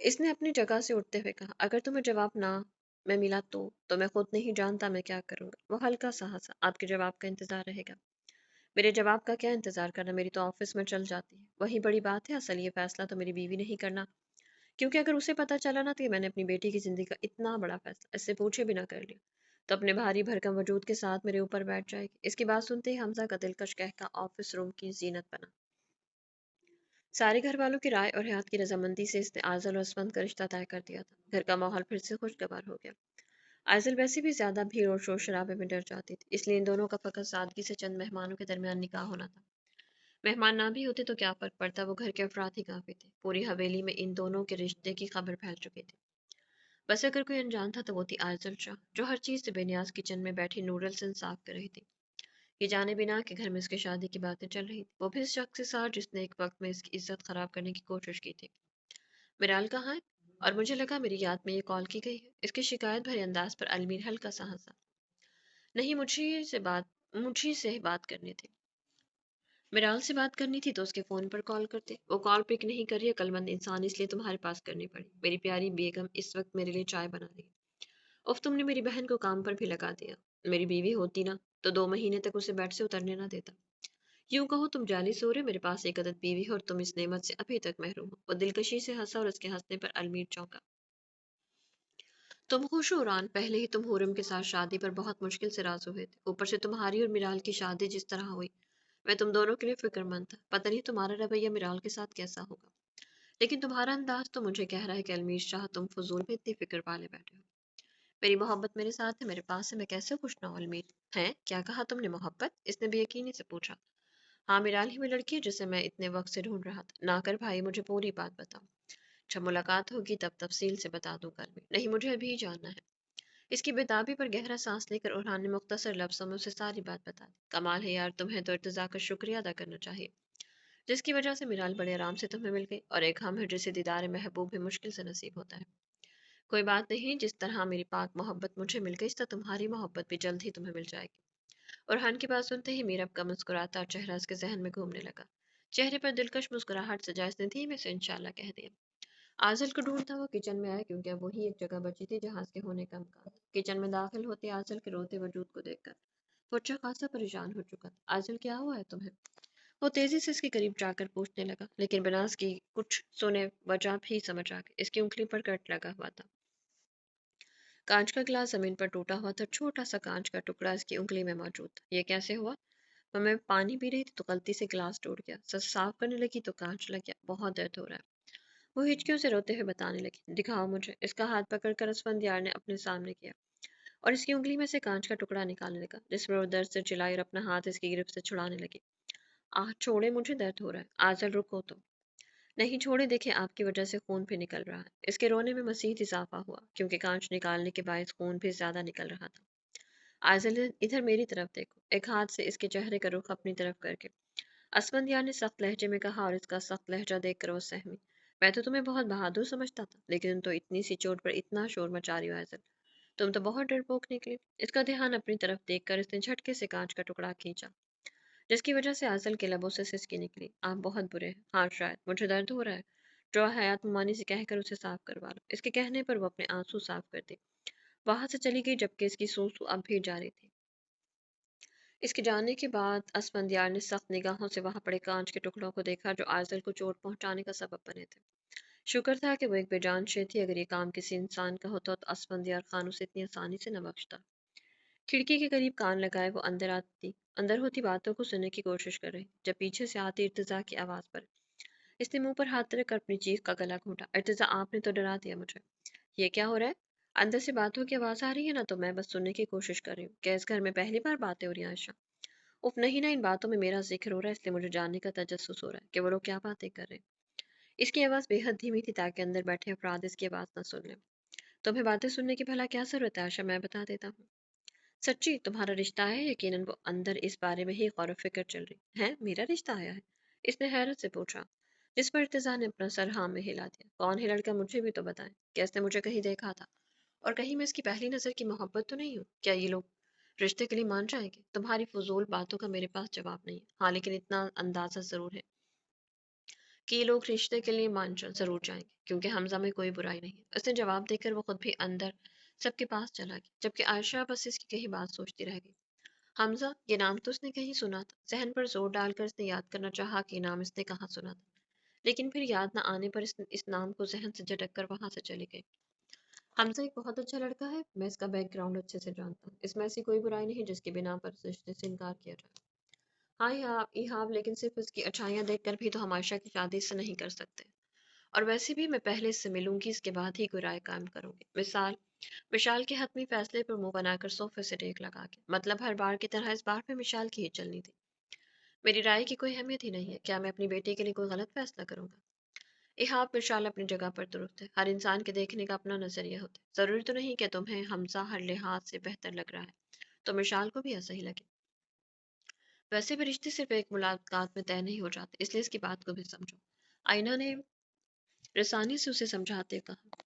اس نے اپنی جگہ سے اٹھتے ہوئے کہا، اگر تمہیں جواب نہ میں ملا تو میں خود نہیں جانتا میں کیا کروں گا۔ وہ ہلکا سا ہنسا۔ آپ کے جواب کا انتظار رہے گا؟ میرے جواب کا کیا انتظار کرنا، میری تو آفس میں چل جاتی ہے۔ وہی بڑی بات ہے، اصل یہ فیصلہ تو میری بیوی نہیں کرنا، کیونکہ اگر اسے پتہ چلا نا کہ میں نے اپنی بیٹی کی زندگی کا اتنا بڑا فیصلہ اس سے پوچھے بنا کر لیا، تو اپنے بھاری بھرکم وجود کے ساتھ میرے اوپر بیٹھ جائے گی۔ اس کی بات سنتے ہی حمزہ کا دلکش قہقہ آفس روم کی زینت بنا۔ سارے گھر والوں کی رائے اور حیات کی رضامندی سے اس نے آزل اور اسفند کا رشتہ طے کر دیا تھا۔ گھر کا ماحول پھر سے خوشگوار ہو گیا۔ آئزل ویسے بھی زیادہ بھیڑ اور شور شرابے میں ڈر جاتی تھی، اس لیے ان دونوں کا فقط سادگی سے چند مہمانوں کے درمیان نکاح ہونا تھا۔ مہمان نہ بھی ہوتے تو کیا فرق پڑتا، وہ گھر کے افراد ہی کافی تھے۔ پوری حویلی میں ان دونوں کے رشتے کی خبر پھیل چکی تھی۔ بس اگر کوئی انجان تھا تو وہ تھی آئزل شاہ، جو ہر چیز سے بے نیاز کچن میں بیٹھی نوڈلز انصاف کر رہی تھی، یہ جانے بنا کہ گھر میں اس کی شادی کی باتیں چل رہی تھی۔ وہ بھی اس شخص کے ساتھ جس نے ایک وقت میں اس کی عزت خراب کرنے کی کوشش کی تھی۔ میرال کہاں ہے؟ اور مجھے لگا میری یاد میں یہ کال کی گئی ہے۔ اس کی شکایت بھرے انداز پر المیر ہلکا سا ہنسا۔ نہیں، مجھے سے بات کرنی تھی۔ میرال سے بات کرنی تھی تو اس کے فون پر کال کرتے۔ وہ کال پک نہیں کر رہی، عقل مند انسان، اس لیے تمہارے پاس کرنی پڑی۔ میری پیاری بیگم اس وقت میرے لیے چائے بنا رہی ہے۔ اف تم نے میری بہن کو کام پر بھی لگا دیا۔ میری بیوی ہوتی نا تو 2 مہینے تک اسے بیڈ سے اترنے نہ دیتا۔ یوں کہو تم جعلی سو رہے، میرے پاس ایک عدد بیوی ہے اور تم اس نعمت سے ابھی تک محروم ہو۔ وہ دلکشی سے ہنسا اور اس کے ہنسنے پر المیر چونکا۔ تم خوش ہو ران؟ پہلے ہی تم حورم کے ساتھ شادی پر بہت مشکل سے راضی ہوئے تھے، اوپر سے تمہاری اور میرال کی شادی جس طرح ہوئی، میں تم دونوں کے لیے فکر مند تھا۔ پتہ نہیں تمہارا رویہ میرال کے ساتھ کیسا ہوگا، لیکن تمہارا انداز تو مجھے کہہ رہا ہے کہ المیر شاہ تم فضول میں اتنی فکر پالے بیٹھے ہو۔ میری محبت میرے ساتھ ہے، میرے پاس ہے، میں کیسے خوش نہ ہوں المیر؟ ہیں کیا کہا تم نے؟ محبت؟ اس نے بے یقینی سے پوچھا۔ ہاں، میرال ہی وہ لڑکی ہے جسے میں اتنے وقت سے ڈھونڈ رہا تھا۔ نہ کر بھائی، مجھے پوری بات بتاؤ۔ جب ملاقات ہوگی تب تفصیل سے بتا دوں گا المیر۔ نہیں، مجھے ابھی ہی جاننا ہے۔ اس کی بےتابی پر گہرا سانس لے کر اورحان نے مختصر لفظوں میں اسے ساری بات بتا دی۔ کمال ہے یار، تمہیں تو ارتضیٰ کا شکریہ ادا کرنا چاہیے، جس کی وجہ سے میرال بڑے آرام سے تمہیں مل گئی، اور ایک ہم ہے جسے دیدار محبوب بھی مشکل سے نصیب ہوتا ہے۔ کوئی بات نہیں، جس طرح میری پاک محبت مجھے مل گئی، اس طرح تمہاری محبت بھی جلد ہی تمہیں مل جائے گی۔ اورحان کی بات سنتے ہی میرب کا مسکراتا چہرہ اس کے ذہن میں گھومنے لگا۔ چہرے پر دلکش مسکراہٹ سجا اس نے دھیمے سے انشاءاللہ کہہ دیا۔ آزل کو ڈھونڈتا وہ کچن میں آیا، کیونکہ اب وہی ایک جگہ بچی تھی جہاں اس کے ہونے کا امکان تھا۔ کچن میں داخل ہوتے آزل کے روتے وجود کو دیکھ کر وہ اچھا خاصا پریشان ہو چکا تھا۔ آزل کیا ہوا ہے تمہیں؟ وہ تیزی سے اس کے قریب جا کر پوچھنے لگا، لیکن بنا اس کی کچھ سنے وجہ بھی سمجھ آ گئی۔ اس کی انگلی پر کٹ لگا ہوا تھا۔ کانچ کا گلاس زمین پر ٹوٹا ہوا تھا، چھوٹا سا کانچ کا ٹکڑا اس کی انگلی میں موجود تھا۔ یہ کیسے ہوا؟ میں پانی پی رہی تھی تو غلطی سے گلاس ٹوٹ گیا، صاف کرنے لگی تو کانچ لگ گیا، بہت درد ہو رہا ہے۔ وہ ہچکیوں سے روتے ہوئے بتانے لگی۔ دکھاؤ مجھے۔ اس کا ہاتھ پکڑ کر اسفندیار نے اپنے سامنے کیا اور اس کی انگلی میں سے کانچ کا ٹکڑا نکالنے لگا، جس پر وہ درد سے چلائی اور اپنا ہاتھ اس کی گرفت سے چھڑانے لگی۔ آہ چھوڑے، مجھے درد ہو رہا ہے۔ آزل رکو تو۔ نہیں چھوڑے، دیکھیں آپ کی وجہ سے خون بھی نکل رہا ہے۔ اس کے رونے میں مزید اضافہ ہوا، کیونکہ کانچ نکالنے کے باعث خون بھی زیادہ نکل رہا تھا۔ آزل ادھر میری طرف دیکھو، ایک ہاتھ سے اس کے چہرے کا رخ اپنی طرف کر کے اسفندیار نے سخت لہجے میں کہا، اور اس کا سخت لہجہ دیکھ کر وہ سہمی۔ میں تو تمہیں بہت بہادر سمجھتا تھا، لیکن تم تو اتنی سی چوٹ پر اتنا شور مچا رہی ہو آزل، تم تو بہت ڈرپوک نکلی۔ اس کا دھیان اپنی طرف دیکھ کر اس نے جھٹکے سے کانچ کا ٹکڑا کھینچا، جس کی وجہ سے آزل کے لبوں سے سسکی نکلی۔ آپ بہت برے ہیں۔ ہاں شاید، مجھے درد ہو رہا ہے۔ جو حیات ممانی سے کہہ کر اسے صاف کروا لو۔ اس کے کہنے پر وہ اپنے آنسو صاف کر دی، وہاں سے چلی گئی، جبکہ اس کی سوسو اب بھی جاری تھی۔ اس کے جانے کے بعد اسفندیار نے سخت نگاہوں سے وہاں پڑے کانچ کے ٹکڑوں کو دیکھا جو آزل کو چوٹ پہنچانے کا سبب بنے تھے۔ شکر تھا کہ وہ ایک بے جان شے تھی، اگر یہ کام کسی انسان کا ہوتا تو اسفندیار خان اسے اتنی آسانی سے نہ بخشتا۔ کھڑکی کے قریب کان لگائے وہ اندر آتی اندر ہوتی باتوں کو سننے کی کوشش کر رہی جب پیچھے سے آتی ارتضا کی آواز پر اس نے منہ پر ہاتھ رکھ کر اپنی چیخ کا گلا گھونٹا۔ ارتضا آپ نے تو ڈرا دیا مجھے۔ یہ کیا ہو رہا ہے؟ اندر سے باتوں کی آواز آ رہی ہے نا تو میں بس سننے کی کوشش کر رہی ہوں کہ اس گھر میں پہلی بار باتیں ہو رہی ہیں عائشہ؟ اف نہیں نا، ان باتوں میں میرا ذکر ہو رہا ہے اس لیے مجھے جاننے کا تجسس ہو رہا ہے کہ وہ لوگ کیا باتیں کر رہے ہیں۔ اس کی آواز بے حد دھیمی تھی تاکہ اندر بیٹھے افراد اس کی آواز نہ سن لیں۔ تمہیں باتیں سننے کی بھلا کیا ضرورت ہے عائشہ؟ میں بتا دیتا ہوں۔ سچی تمہارا رشتہ ہے؟ یقیناً وہ اندر اس بارے میں ہی غور و فکر چل رہی ہے۔ میرا رشتہ آیا ہے؟ اس نے حیرت سے پوچھا، جس پر ارتضا نے اپنا سر ہاں میں ہلا دیا۔ کون ہے لڑکا؟ مجھے بھی تو بتائیں، کیا اس نے مجھے کہیں دیکھا تھا؟ اور کہیں میں اس کی پہلی نظر کی محبت تو نہیں ہوں؟ کیا یہ لوگ رشتے کے لیے مان جائیں گے؟ تمہاری فضول باتوں کا میرے پاس جواب نہیں ہے، ہاں لیکن اتنا اندازہ ضرور ہے کہ یہ لوگ رشتے کے لیے ضرور جائیں گے کیونکہ حمزہ میں کوئی برائی نہیں ہے۔ اس نے جواب دے کر وہ خود بھی اندر سب کے پاس چلا گیا جبکہ عائشہ بس اس کی کہی بات سوچتی رہ گئی۔ حمزہ، یہ نام تو اس نے کہیں سنا تھا۔ ذہن پر زور ڈال کر اس نے یاد کرنا چاہا کہ یہ نام اس نے کہاں سنا تھا، لیکن پھر یاد نہ آنے پر اس نام کو ذہن سے جھٹک کر وہاں سے چلی گئی۔ حمزہ ایک بہت اچھا لڑکا ہے، میں اس کا بیک گراؤنڈ اچھے سے جانتا ہوں۔ اس میں ایسی کوئی برائی نہیں جس کی بنا پر اس رشتے سے انکار کیا جائے۔ ہاں ایہاب، لیکن صرف اس کی اچھائیاں دیکھ کر بھی تو ہم عائشہ کی شادی سے نہیں کر سکتے، اور ویسے بھی میں پہلے اس سے ملوں گی، اس کے بعد ہی کوئی رائے قائم کروں گی۔ مشال کے حتمی فیصلے پر منہ بنا کر صوفے سے ٹیک لگا کے، مطلب ہر بار کی طرح اس بار پہ مشال کی ہی چلنی تھی؟ میری رائے کی کوئی اہمیت ہی نہیں ہے؟ کیا میں اپنی بیٹی کے لیے کوئی غلط فیصلہ کروں گا؟ ایہاب، مشال اپنی جگہ پر درست ہے، ہر انسان کے دیکھنے کا اپنا نظریہ ہوتا ہے، ضروری تو نہیں کہ تمہیں حمزہ ہر لحاظ سے بہتر لگ رہا ہے تو مشال کو بھی ایسا ہی لگے۔ ویسے بھی رشتے صرف ایک ملاقات میں طے نہیں ہو جاتے، اس لیے اس کی بات کو بھی سمجھو۔ آئینہ نے رسانی سے اسے سمجھاتے کہا،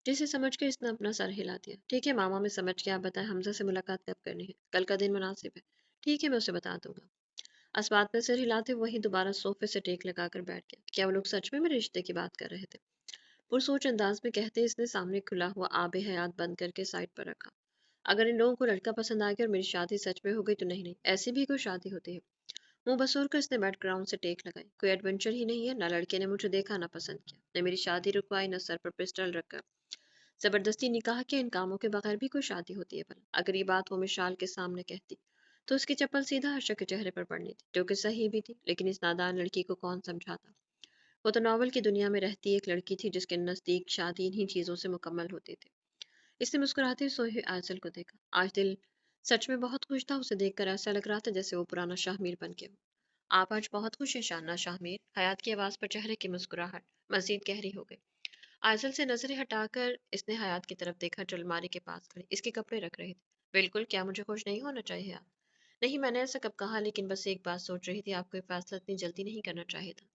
جسے سمجھ کر اس نے اپنا سر ہلا دیا۔ ٹھیک ہے ماما، میں سمجھ کے آپ بتائیں حمزہ سے ملاقات کب کرنی ہے؟ کل کا دن مناسب ہے؟ ٹھیک ہے، میں اسے بتا دوں گا۔ اسبات میں سر ہلاتے وہی دوبارہ صوفے سے ٹیک لگا کر بیٹھ گیا۔ کیا وہ لوگ سچ میں میرے رشتے کی بات کر رہے تھے؟ پرسوچ انداز میں کہتے اس نے سامنے کھلا ہوا آب حیات بند کر کے سائڈ پر رکھا۔ اگر ان لوگوں کو لڑکا پسند آ گیا اور میری شادی سچ میں ہو گئی تو نہیں، ایسی بھی کوئی شادی ہوتی ہے؟ منہ بسور کر اس نے بیک گراؤنڈ سے ٹیک لگائی۔ کوئی ایڈونچر ہی نہیں ہے، نہ لڑکے نے مجھے دیکھا نہ پسند کیا، نہ میری شادی رکوائی، نہ سر پر پسٹل رکھ کر زبردستی نکاح کے، ان کاموں کے بغیر بھی کوئی شادی ہوتی ہے بھلا؟ اگر یہ بات وہ مشال کے سامنے کہتی تو اس کی چپل سیدھا عائشہ کے چہرے پر پڑنی تھی، جو کہ صحیح بھی تھی، لیکن اس نادان لڑکی کو کون سمجھاتا؟ وہ تو ناول کی دنیا میں رہتی ایک لڑکی تھی جس کے نزدیک شادی انہی چیزوں سے مکمل ہوتی تھی۔ اس نے مسکراتے ہوئے سوئی آنچل کو دیکھا۔ آج دل سچ میں بہت خوش تھا، اسے دیکھ کر ایسا لگ رہا تھا جیسے وہ پرانا شاہمیر بن کے ہو۔ آپ آج بہت خوش ہیں شانہ شاہمیر؟ حیات کی آواز پر چہرے کی مسکراہٹ مزید گہری ہو گئی۔ آئزل سے نظریں ہٹا کر اس نے حیات کی طرف دیکھا جو الماری کے پاس کھڑی اس کے کپڑے رکھ رہی تھی۔ بالکل، کیا مجھے خوش نہیں ہونا چاہیے آپ؟ نہیں، میں نے ایسا کب کہا، لیکن بس ایک بات سوچ رہی تھی، آپ کو یہ فیصلہ اتنی جلدی نہیں کرنا چاہیے تھا۔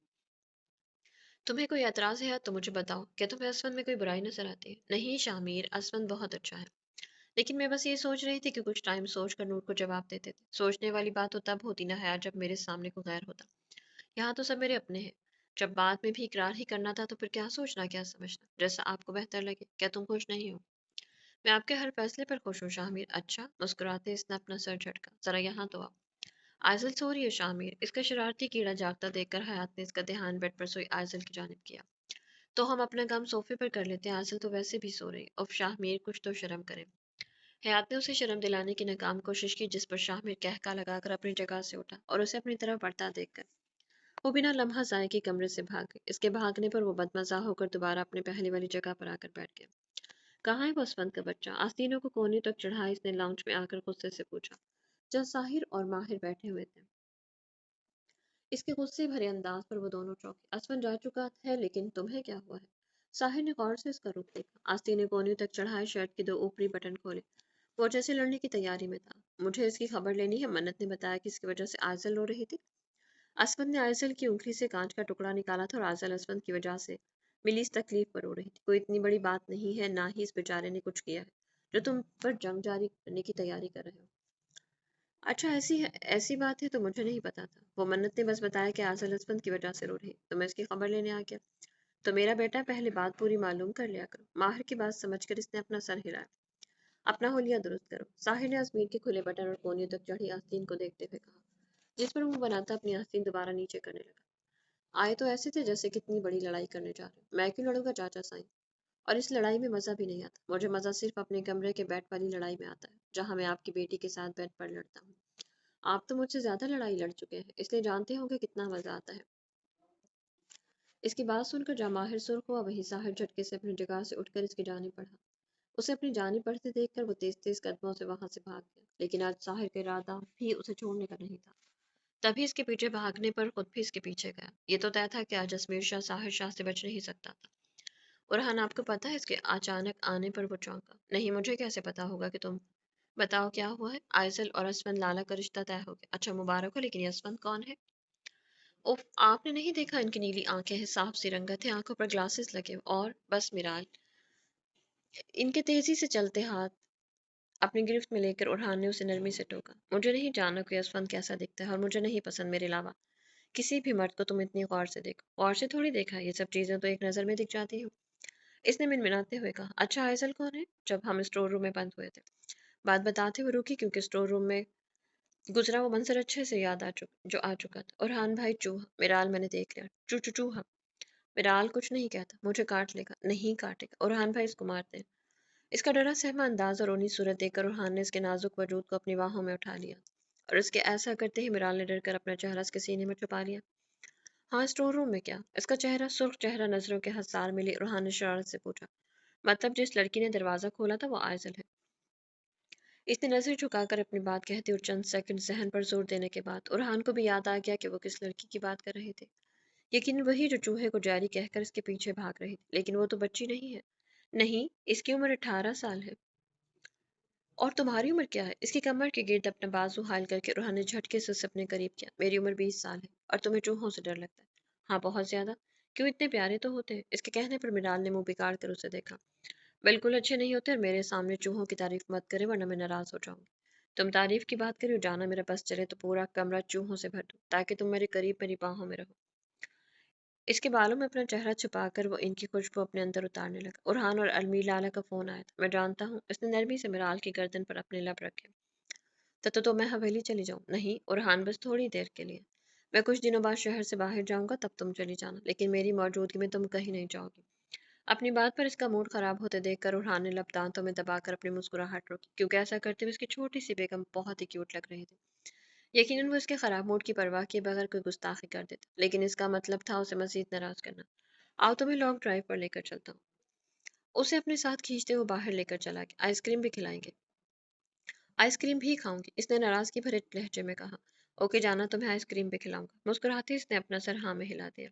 تمہیں کوئی اعتراض ہے تو مجھے بتاؤ، کیا تمہیں اسفند میں کوئی برائی نظر آتی ہے؟ نہیں شامیر، اسفند بہت اچھا ہے، لیکن میں بس یہ سوچ رہی تھی کہ کچھ ٹائم سوچ کر نور کو جواب دیتے تھے۔ سوچنے والی بات تو تب ہوتی نہ حیات جب میرے سامنے کوئی غیر ہوتا، یہاں تو سب میرے اپنے ہیں۔ جب بات میں بھی اقرار ہی کرنا تھا تو پھر کیا سوچنا کیا سمجھنا، جیسا آپ کو بہتر لگے۔ کیا تم خوش نہیں ہو؟ میں آپ کے ہر فیصلے پر خوش ہوں شامیر۔ اچھا، مسکراتے اس نے اپنا سر جھٹکا، ذرا یہاں تو آؤ۔ آئزل سو رہی ہے شامیر؟ اس کا شرارتی کیڑا جاگتا دیکھ کر حیات نے اس کا دھیان بیڈ پر سوئی آئزل کی جانب کیا۔ تو ہم اپنا کام صوفے پر کر لیتے ہیں، آئزل تو ویسے بھی سو رہی۔ اف شاہمیر، کچھ تو شرم کرے۔ حیات نے اسے شرم دلانے کی ناکام کوشش کی، جس پر شاہمیر کہکا لگا کر اپنی جگہ سے اٹھا اور اسے اپنی طرف بڑھتا دیکھ کر وہ بنا لمحہ ضائع کے کمرے سے بھاگ گئی۔ اس کے بھاگنے پر وہ بدمزہ ہو کر دوبارہ اپنے پہلے والی جگہ پر آ کر بیٹھ گیا۔ کہاں ہے وہ اسفند کا بچہ؟ آستینوں کو کونے تک چڑھائے اس نے لاؤنج میں آ کر غصے سے پوچھا، جہاں ساحر اور ماہر بیٹھے ہوئے تھے۔ اس کے غصے بھرے انداز پر وہ دونوں چوکے۔ اسفند جا چکا ہے، لیکن تمہیں کیا ہوا ہے؟ ساحر نے غور سے اس کا رخ دیکھا۔ آستینے کونے تک چڑھائے شرٹ کے دو اوپری بٹن کھولے، وہ جیسے لڑنے کی تیاری میں تھا۔ مجھے اس کی خبر لینی ہے، منت نے بتایا کہ اس کی وجہ سے آئزل رو رہی تھی۔ اسفند نے آئزل کی انگلی سے کانچ کا ٹکڑا نکالا تھا اور آئزل اسفند کی وجہ سے ملی اس تکلیف پر رو رہی تھی۔ کوئی اتنی بڑی بات نہیں ہے، نہ ہی اس بیچارے نے کچھ کیا ہے جو تم پر جنگ جاری کرنے کی تیاری کر رہے ہو۔ اچھا، ایسی بات ہے تو مجھے نہیں پتا تھا۔ وہ منت نے بس بتایا کہ آزل اسفند کی وجہ سے رو رہی، تو میں اس کی خبر لینے آ گیا۔ تو میرا بیٹا پہلے بات پوری معلوم کر لیا کرو۔ ماہر کی بات سمجھ کر اس نے اپنا سر ہلایا۔ اپنا حلیہ درست کرو۔ ساحر نے ازمیر کے کھلے بٹن اور کونے تک چڑھی آستین کو دیکھتے ہوئے کہا، جس پر وہ بناتا اپنی آستین دوبارہ نیچے کرنے لگا۔ آئے تو ایسے تھے جیسے کتنی بڑی لڑائی کرنے جا رہے ہو۔ میں کیوں لڑوں گا چاچا سائیں؟ اور اس لڑائی میں مزہ بھی نہیں آتا۔ مجھے مزہ صرف اپنے کمرے کے بیڈ والی لڑائی میں آتا ہے، جہاں میں آپ کی بیٹی کے ساتھ بیڈ پر لڑتا ہوں۔ آپ تو مجھ سے زیادہ لڑائی لڑ چکے ہیں، اس لیے جانتے ہوں کہ کتنا مزہ آتا ہے۔ اس کی بات سن کر جواہر سرخ ہوا، وہیں ساحر جھٹکے سے اپنی جگہ سے اٹھ کر اس کی جانب بڑھا۔ اسے اپنی جانب بڑھتے دیکھ کر وہ تیز تیز قدموں سے وہاں سے بھاگ گیا، لیکن آج ساحر کا ارادہ بھی اسے چھوڑنے کا نہیں تھا۔ تبھی اس کے پیچھے بھاگنے پر خود بھی اس کے پیچھے گیا۔ یہ تو طے تھا کہ آج اسمیر شاہ ساحر شاہ سے بچ نہیں سکتا تھا۔ ارحان، آپ کو پتا ہے اس کے اچانک آنے پر وہ چونکا۔ نہیں، مجھے کیسے پتا ہوگا کہ تم بتاؤ کیا ہوا ہے؟ آئزل اور اسفند لالا کا رشتہ طے ہو گیا۔ اچھا، مبارک ہو، لیکن یہ اسفند کون ہے؟ اوف، آپ نے نہیں دیکھا ان کی نیلی آنکھیں ہیں، صاف سی رنگت ہے، آنکھوں پر گلاسز لگے اور بس میرال ان کے تیزی سے چلتے ہاتھ اپنی گرفت میں لے کر ارحان نے اسے نرمی سے ٹوکا۔ مجھے نہیں جانا کہ اسفند کیسا دکھتا ہے، اور مجھے نہیں پسند میرے علاوہ کسی بھی مرد کو تم اتنی غور سے دیکھو۔ غور سے تھوڑی دیکھا، یہ سب چیزیں تو ایک نظر میں دکھ جاتی ہیں۔ اس نے منمناتے ہوئے کہا۔ اچھا، آئزل کون ہے؟ جب ہم اسٹور روم میں بند ہوئے تھے۔ بات بتاتے ہوئے رکی کیونکہ اسٹور روم میں گزرا وہ منظر اچھے سے یاد آ چکا تھا۔ ارحان بھائی، چوہا میرال میں نے دیکھ لیا۔ چوہا میرال کچھ نہیں کہتا، مجھے کاٹ لے گا۔ نہیں کاٹے گا، ارحان بھائی اس کو مارتے ہیں۔ اس کا ڈرا سہما انداز اور اونی صورت دیکھ کر ارحان نے اس کے نازک وجود کو اپنی باہوں میں اٹھا لیا، اور اس کے ایسا کرتے ہی میرال نے ڈر کر اپنا چہرہ اس کے سینے میں چھپا لیا۔ ہاں، اسٹور روم میں کیا؟ اس کا چہرہ سرخ چہرہ نظروں کے حصار ملی۔ ارحان نے شرارت سے پوچھا۔ مطلب جس لڑکی نے دروازہ کھولا تھا وہ آئزل ہے۔ اس نے نظر جھکا کر اپنی بات کہتے اور چند سیکنڈ ذہن پر زور دینے کے بعد ارحان کو بھی یاد آ گیا کہ وہ کس لڑکی کی بات کر رہے تھے۔ یقیناً وہی جو چوہے کو جاری کہہ کر اس کے پیچھے بھاگ رہی تھی، لیکن وہ تو بچی نہیں ہے۔ نہیں، اس کی عمر 18 سال ہے۔ اور تمہاری عمر کیا ہے؟ اس کی کمر کے گرد اپنا بازو حائل کر کے ارحان نے جھٹکے سے اسے اپنے قریب کیا۔ میری عمر 20 سال ہے، اور تمہیں چوہوں سے ڈر لگتا ہے؟ ہاں، بہت زیادہ۔ کیوں، اتنے پیارے تو ہوتے ہیں۔ اس کے کہنے پر میرال نے منہ بگاڑ کر اسے دیکھا۔ بالکل اچھے نہیں ہوتے، اور میرے سامنے چوہوں کی تعریف مت کرے ورنہ میں ناراض ہو جاؤں گی۔ تم تعریف کی بات کرو، جانا میرا بس چلے تو پورا کمرہ چوہوں سے بھر دو تاکہ تم میرے قریب میری باہوں میں رہو۔ اس کے بالوں میں اپنا چہرہ چھپا کر وہ ان کی خوشبو اپنے اندر اتارنے لگا۔ ارحان اور المیر لالا کا فون آیا تھا، میں جانتا ہوں۔ اس نے نرمی سے میرال کی گردن پر اپنے لب رکھے۔ تو میں حویلی چلی جاؤں؟ نہیں ارحان، بس تھوڑی دیر کے لیے۔ میں کچھ دنوں بعد شہر سے باہر جاؤں گا، تب تم چلی جانا، لیکن میری موجودگی میں تم کہیں نہیں جاؤ گی۔ اپنی بات پر اس کا موڈ خراب ہوتے دیکھ کر ارحان نے لب دانتوں میں دبا کر اپنی مسکراہٹ روکی، کیونکہ ایسا کرتے ہوئے اس کی چھوٹی سی بیگم بہت ہی کیوٹ لگ رہی تھی۔ یقیناً وہ اس کے خراب موڈ کی پرواہ کیے بغیر کوئی گستاخی کر دیتا، لیکن اس کا مطلب تھا اسے مزید ناراض کرنا۔ آؤ تمہیں لانگ ڈرائیو پر لے کر چلتا ہوں۔ اسے اپنے ساتھ کھینچتے ہوئے باہر لے کر چلا گیا۔ آئس کریم بھی کھلائیں گے؟ آئس کریم بھی کھاؤں گی، اس نے ناراضگی بھرے لہجے میں کہا۔ اوکے جانا، تمہیں آئس کریم بھی کھلاؤں گا۔ مسکراتے اس نے اپنا سر ہاں میں ہلا دیا۔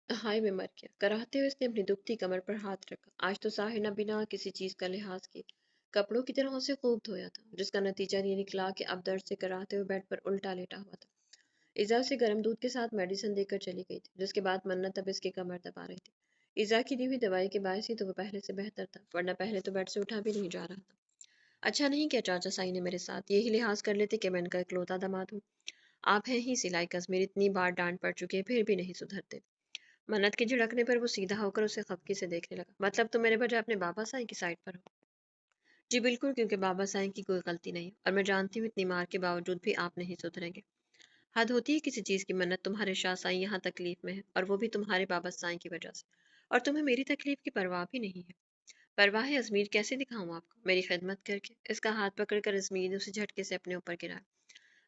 ہائے، میں مر گیا، کراہتے ہوئے اس نے اپنی دکھتی کمر پر ہاتھ رکھا۔ آج تو ساحر نے بنا کسی چیز کا لحاظ کیے کپڑوں کی طرح اسے خوب دھویا تھا، جس کا نتیجہ یہ نکلا کہ اب درد سے کراہتے ہوئے بیڈ پر الٹا لیٹا ہوا تھا۔ ایزا اسے گرم دودھ کے ساتھ میڈیسن دے کر چلی گئی تھی، جس کے بعد منت اب اس کی کمر دبا رہی تھی۔ ایزا کی دی ہوئی دوائی کے باعث ہی تو وہ پہلے سے بہتر تھا، ورنہ پہلے تو بیڈ سے اٹھا بھی نہیں جا رہا تھا۔ اچھا نہیں کیا چاچا سائی نے میرے ساتھ، یہی لحاظ کر لیتے کہ میں ان کا اکلوتا داماد ہوں۔ آپ ہیں ہی سلائی کس، میری اتنی بار ڈانٹ پڑ چکی ہے، پھر بھی نہیں سدھرتے۔ منت کے جھڑکنے پر وہ سیدھا ہو کر اسے خفگی سے دیکھنے لگا۔ مطلب تم میرے بجائے اپنے بابا سائی کی سائڈ پر ہو؟ جی بالکل، کیونکہ بابا سائی کی کوئی غلطی نہیں، اور میں جانتی ہوں اتنی مار کے باوجود بھی آپ نہیں سدھریں گے۔ حد ہوتی ہے کسی چیز کی منت، تمہارے شاہ سائی یہاں تکلیف میں ہے، اور وہ بھی تمہارے بابا سائی کی وجہ سے، اور تمہیں میری تکلیف کی پرواہ بھی نہیں ہے۔ پرواہ ہے ازمیر، کیسے دکھاؤں آپ کو؟ میری خدمت کر کے۔ اس کا ہاتھ پکڑ کر ازمیر نے اسے جھٹکے سے اپنے اوپر گرایا۔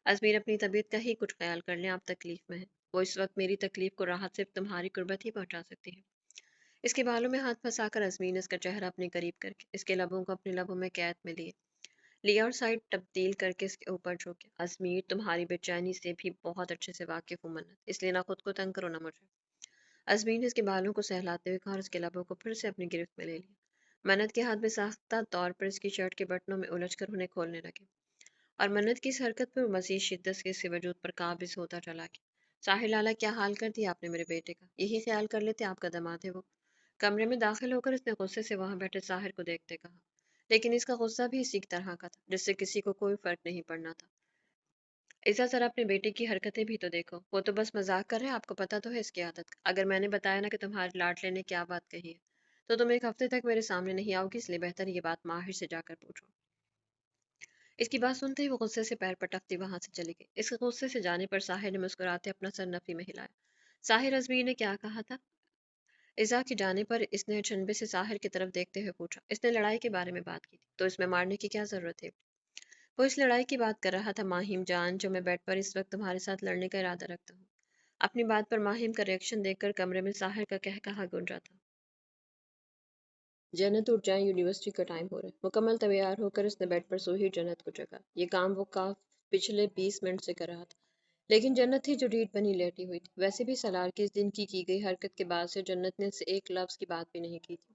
ازمیر، اپنی طبیعت کا ہی کچھ خیال کر لیں، آپ تکلیف میں ہیں۔ وہ اس وقت میری تکلیف کو راحت صرف تمہاری قربت ہی پہنچا سکتی ہے۔ اس کے بالوں میں ہاتھ پھنسا کر ازمیر نے اس کا چہرہ اپنے قریب کر کے اس کے لبوں کو اپنے لبوں میں قید میں لیا اور سائڈ تبدیل کر کے اس کے اوپر جھوکے۔ ازمیر، تمہاری بے چینی سے بھی بہت اچھے سے واقف ہوں منت، اس لیے نہ خود کو تنگ کرو نہ مجھے۔ ازمیر نے اس کے بالوں کو سہلاتے ہوئے کہا اور اس کے لبوں کو پھر سے اپنی گرفت میں لے لیا۔ منت کے ہاتھ میں ساختہ طور پر اس کی شرٹ کے بٹنوں میں الجھ کر انہیں کھولنے لگے، اور منت کی اس حرکت پر وہ مزید شدت سے اس کے وجود پر قابض ہوتا چلا گیا۔ ساحر لالا، کیا حال کر دیا آپ نے میرے بیٹے کا؟ یہی خیال کر لیتے آپ کا داماد ہے وہ۔ کمرے میں داخل ہو کر اس نے غصے سے وہاں بیٹھے ساحر کو دیکھتے کہا، لیکن اس کا غصہ بھی اسی طرح کا تھا جس سے کسی کو کوئی فرق نہیں پڑنا تھا۔ ایسا ذرا اپنے بیٹے کی حرکتیں بھی تو دیکھو، وہ تو بس مذاق کر رہے ہیں، آپ کو پتہ تو ہے اس کی عادت کا۔ اگر میں نے بتایا نا کہ تمہارے لاڈلے نے کیا بات کہی ہے، تو تم ایک ہفتے تک میرے سامنے نہیں آؤ گی، اس لیے بہتر یہ بات ماہر سے جا کر پوچھو۔ اس کی بات سنتے ہی وہ غصے سے پیر پٹکتی وہاں سے چلی گئی۔ اس کے غصے سے جانے پر ساحر نے مسکراتے اپنا سر نفی میں ہلایا۔ ساحر، ازمیر نے کیا کہا تھا؟ इज़ा की जाने पर इसने अचंभे से साहिर की तरफ देखते हुए पूछा, इसने लड़ाई के बारे में बात की थी, तो इसमें मारने की क्या जरूरत थी? वो इस लड़ाई की बात कर रहा था माहिम जान, जो मैं बेड पर इस वक्त तुम्हारे साथ लड़ने का इरादा रखता हूँ। अपनी बात पर माहिम का रिएक्शन देखकर कमरे में साहिर का कहकहा गूंजा था। जन्नत उठ जाए, यूनिवर्सिटी का टाइम हो रहा है। मुकम्मल तैयार होकर उसने बेड पर सोई जन्नत को जगा। ये काम वो काफ पिछले 20 मिनट से कर रहा था, लेकिन जन्नत थी जो रीढ़ बनी लेटी हुई थी। वैसे भी सलार की इस दिन की गई हरकत के बाद से जन्नत ने से एक लफ्ज की बात भी नहीं की थी।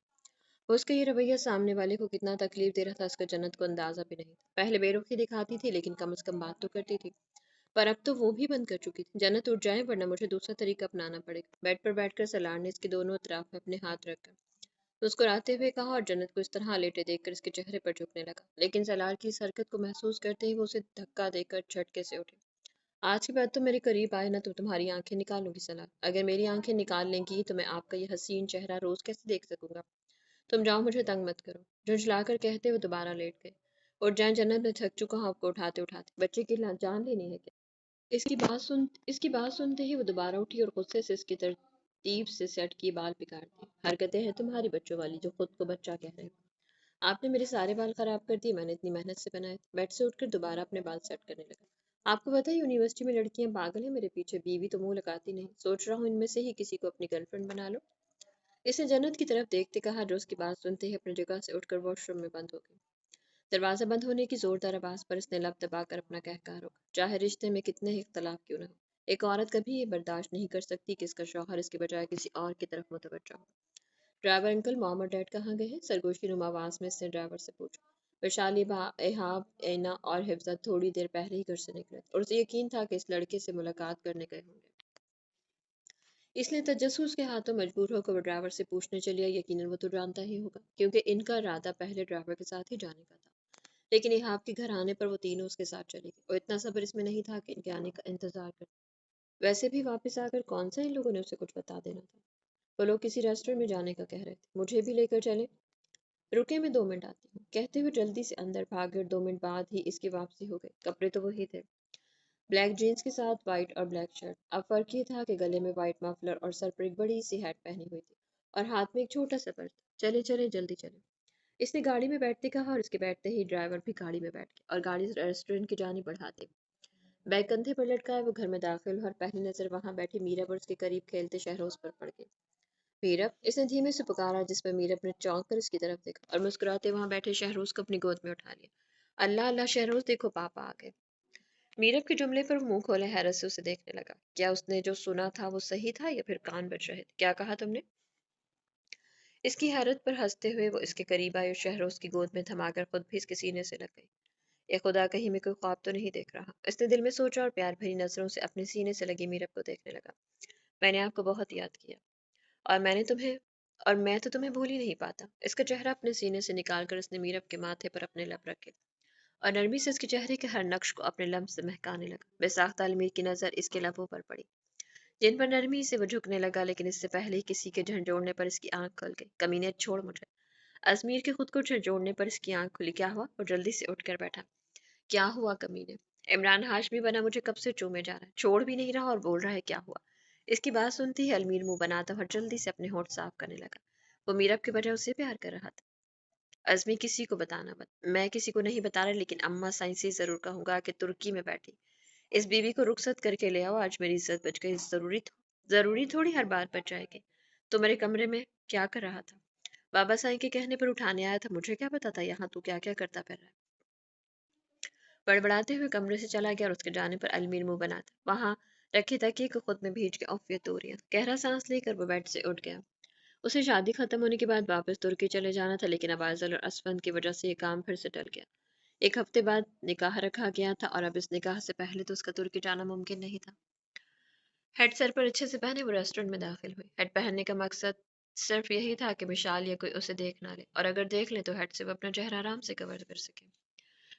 उसका ये रवैया सामने वाले को कितना तकलीफ दे रहा था, इसका जन्नत को अंदाजा भी नहीं था। पहले बेरुखी दिखाती थी, लेकिन कम से कम बात तो करती थी, पर अब तो वो भी बंद कर चुकी थी। जन्नत उठ जाए, वरना मुझे दूसरा तरीका अपनाना पड़ेगा। बेड पर बैठकर सलार ने इसके दोनों अतराफ में अपने हाथ रखकर मुस्कुराते हुए कहा, और जन्नत को इस तरह लेटे देखकर इसके चेहरे पर झुकने लगा। लेकिन सलार की इस हरकत को महसूस करते ही वो उसे धक्का देकर झटके से उठे। आज के बाद तो मेरे करीब आए ना, तो तुम्हारी आंखें निकालूंगी सलार। अगर मेरी आंखें निकाल लेंगी तो मैं आपका ये हसीन चेहरा रोज कैसे देख सकूंगा? तुम जाओ, मुझे तंग मत करो। झुंझलाकर कहते हुए दोबारा लेट गए। उठ जाए जन्नत, मैं थक चुका हूँ आपको उठाते उठाते। बच्चे की जान लेनी है क्या? इसकी बात सुनते ही वो दोबारा उठी और गुस्से से इसकी तरतीब से सेट किए बाल बिगाड़ दिए। हरकतें हैं तुम्हारी बच्चों वाली, जो खुद को बच्चा कह रहे हो। आपने मेरे सारे बाल खराब कर दिए, मैंने इतनी मेहनत से बनाए थे। बेड से उठकर दोबारा अपने बाल सेट करने लगा। आपको पता है यूनिवर्सिटी में लड़कियां पागल हैं मेरे पीछे, बीवी तो मुंह लगाती नहीं। सोच रहा हूँ इनमें से ही किसी को अपनी गर्लफ्रेंड बना लो। इसने जन्नत की तरफ देखते कहा, जो उसकी बात सुनते ही अपनी जगह से उठकर वॉशरूम में बंद हो गई। दरवाजा बंद होने की जोरदार आवाज पर इसने लब दबाकर अपना कहकहा रोका। चाहे रिश्ते में कितने ही इख्तलाफ क्यों न हो, एक औरत कभी ये बर्दाश्त नहीं कर सकती कि इसका शौहर इसके बजाय किसी और की तरफ मुतवज्जह हो। ड्राइवर अंकल, मॉम और डैड कहाँ गए हैं? सरगोशी नुमा आवाज में इसने ड्राइवर से पूछा। वैशाली, एहाब, ऐना और हिफ्जत थोड़ी देर पहले ही घर से निकले थे, और उसे यकीन था कि इस लड़के से मुलाकात करने गए होंगे, इसलिए तजस्सुस के हाथों मजबूर होकर वो ड्राइवर से पूछने चलिए। यकीनन वो तो जानता ही होगा, क्योंकि इनका इरादा पहले ड्राइवर के साथ ही जाने का था। लेकिन इहाब के घर आने पर वो तीनों उसके साथ चले गए, और इतना सब्र इसमें नहीं था कि इनके आने का इंतजार कर। वैसे भी वापस आकर कौन सा इन लोगों ने उसे कुछ बता देना था। वो लोग किसी रेस्टोरेंट में जाने का कह रहे थे, मुझे भी लेकर चले। रुके, मैं 2 मिनट आती हूँ, कहते हुए जल्दी से अंदर भाग गए। 2 मिनट बाद ही इसकी वापसी हो गई। कपड़े तो वही थे, ब्लैक जीन्स के साथ वाइट और ब्लैक शर्ट। अब फर्क ये था कि गले में वाइट मफलर और सर पर एक बड़ी सी हैट पहनी हुई थी, और हाथ में एक छोटा सा पर्स। चले चले, जल्दी चले, इसने गाड़ी में बैठते कहा, और इसके बैठते ही ड्राइवर भी गाड़ी में बैठ गया और गाड़ी रेस्टोरेंट की जानी बढ़ाते। बैग कंधे पर लटकाए वो घर में दाखिल हुआ, और पहली नजर वहां बैठी मीरब और उसके करीब खेलते शहरोज पर पड़ गई। मीरब, इसने धीमे से पुकारा, जिस पर मीरब ने चौंक कर इसकी तरफ देखा और मुस्कुराते वहां बैठे शहरोज को अपनी गोद में उठा लिया। अल्लाह अल्लाह शहरोज, देखो पापा आ गए। मीरब के जुमले पर वो मुंह खोले हैरत से उसे देखने लगा। क्या उसने जो सुना था वो सही था, या फिर कान बज रहे थे? क्या कहा तुमने? इसकी हैरत पर हंसते हुए वो इसके करीब आई और शहरोज की गोद में थमाकर खुद भी इसके सीने से लग गई। ये खुदा, कहीं मैं कोई ख्वाब तो नहीं देख रहा, इसने दिल में सोचा, और प्यार भरी नजरों से अपने सीने से लगी मीरब को देखने लगा। मैंने आपको बहुत याद किया, और मैंने तुम्हें और मैं तो तुम्हें भूल ही नहीं पाता। इसका चेहरा अपने सीने से निकाल कर उसने मीरब के माथे पर अपने लब रखे, और नरमी से उसके चेहरे के हर नक्श को अपने लम्ब से महकाने लगा। बेसाख्ता अलमीर की नजर इसके लबों पर पड़ी, जिन पर नरमी से वो झुकने लगा, लेकिन इससे पहले ही किसी के झंझोड़ने पर इसकी आंख खुल गई। कमीने, छोड़ मुझे। अजमीर के खुद को झंझोड़ने पर इसकी आंख खुली। क्या हुआ? और जल्दी से उठकर बैठा। क्या हुआ कमीने? इमरान हाशमी बना मुझे कब से चूमे जा रहा है, छोड़ भी नहीं रहा और बोल रहा है क्या हुआ। इसकी बात सुनती ही अलमीर मुंह बनाता और जल्दी से अपने होठ साफ करने लगा। वो मीरब के बजाय उससे प्यार कर रहा था। अजमी, किसी को बताना मत। मैं किसी को नहीं बता रहा, लेकिन अम्मा साइंसी जरूर कहूंगा कि तुर्की में बैठी इस बीवी को रुखसत करके ले आओ। आज मेरी इज्जत बच गई। जरूरी थोड़ी हर बात बच जाएगी। तो मेरे कमरे में क्या कर रहा था? बाबा साईं के कहने पर उठाने आया था, मुझे क्या पता था यहाँ तू क्या क्या करता फिर रहा है। बड़बड़ाते हुए कमरे से चला गया, और उसके जाने पर अलमीर मुंह बनाता वहां रखी तकिए को खुद में भीज के औफियत हो रही। गहरा सांस लेकर वो बेड से उठ गया। उसे शादी खत्म होने के बाद वापस तुर्की चले जाना था, लेकिन अब आजल और असफंद की वजह से ये काम फिर से टल गया। 1 हफ्ते बाद निकाह रखा गया था, और अब इस निकाह से पहले तो उसका तुर्की जाना मुमकिन नहीं था। हेड सर पर अच्छे से पहने वो रेस्टोरेंट में दाखिल हुई। हेड पहनने का मकसद सिर्फ यही था कि मिशाल या कोई उसे देख ना ले, और अगर देख ले तो हेड से वो अपना चेहरा आराम से कवर कर सके।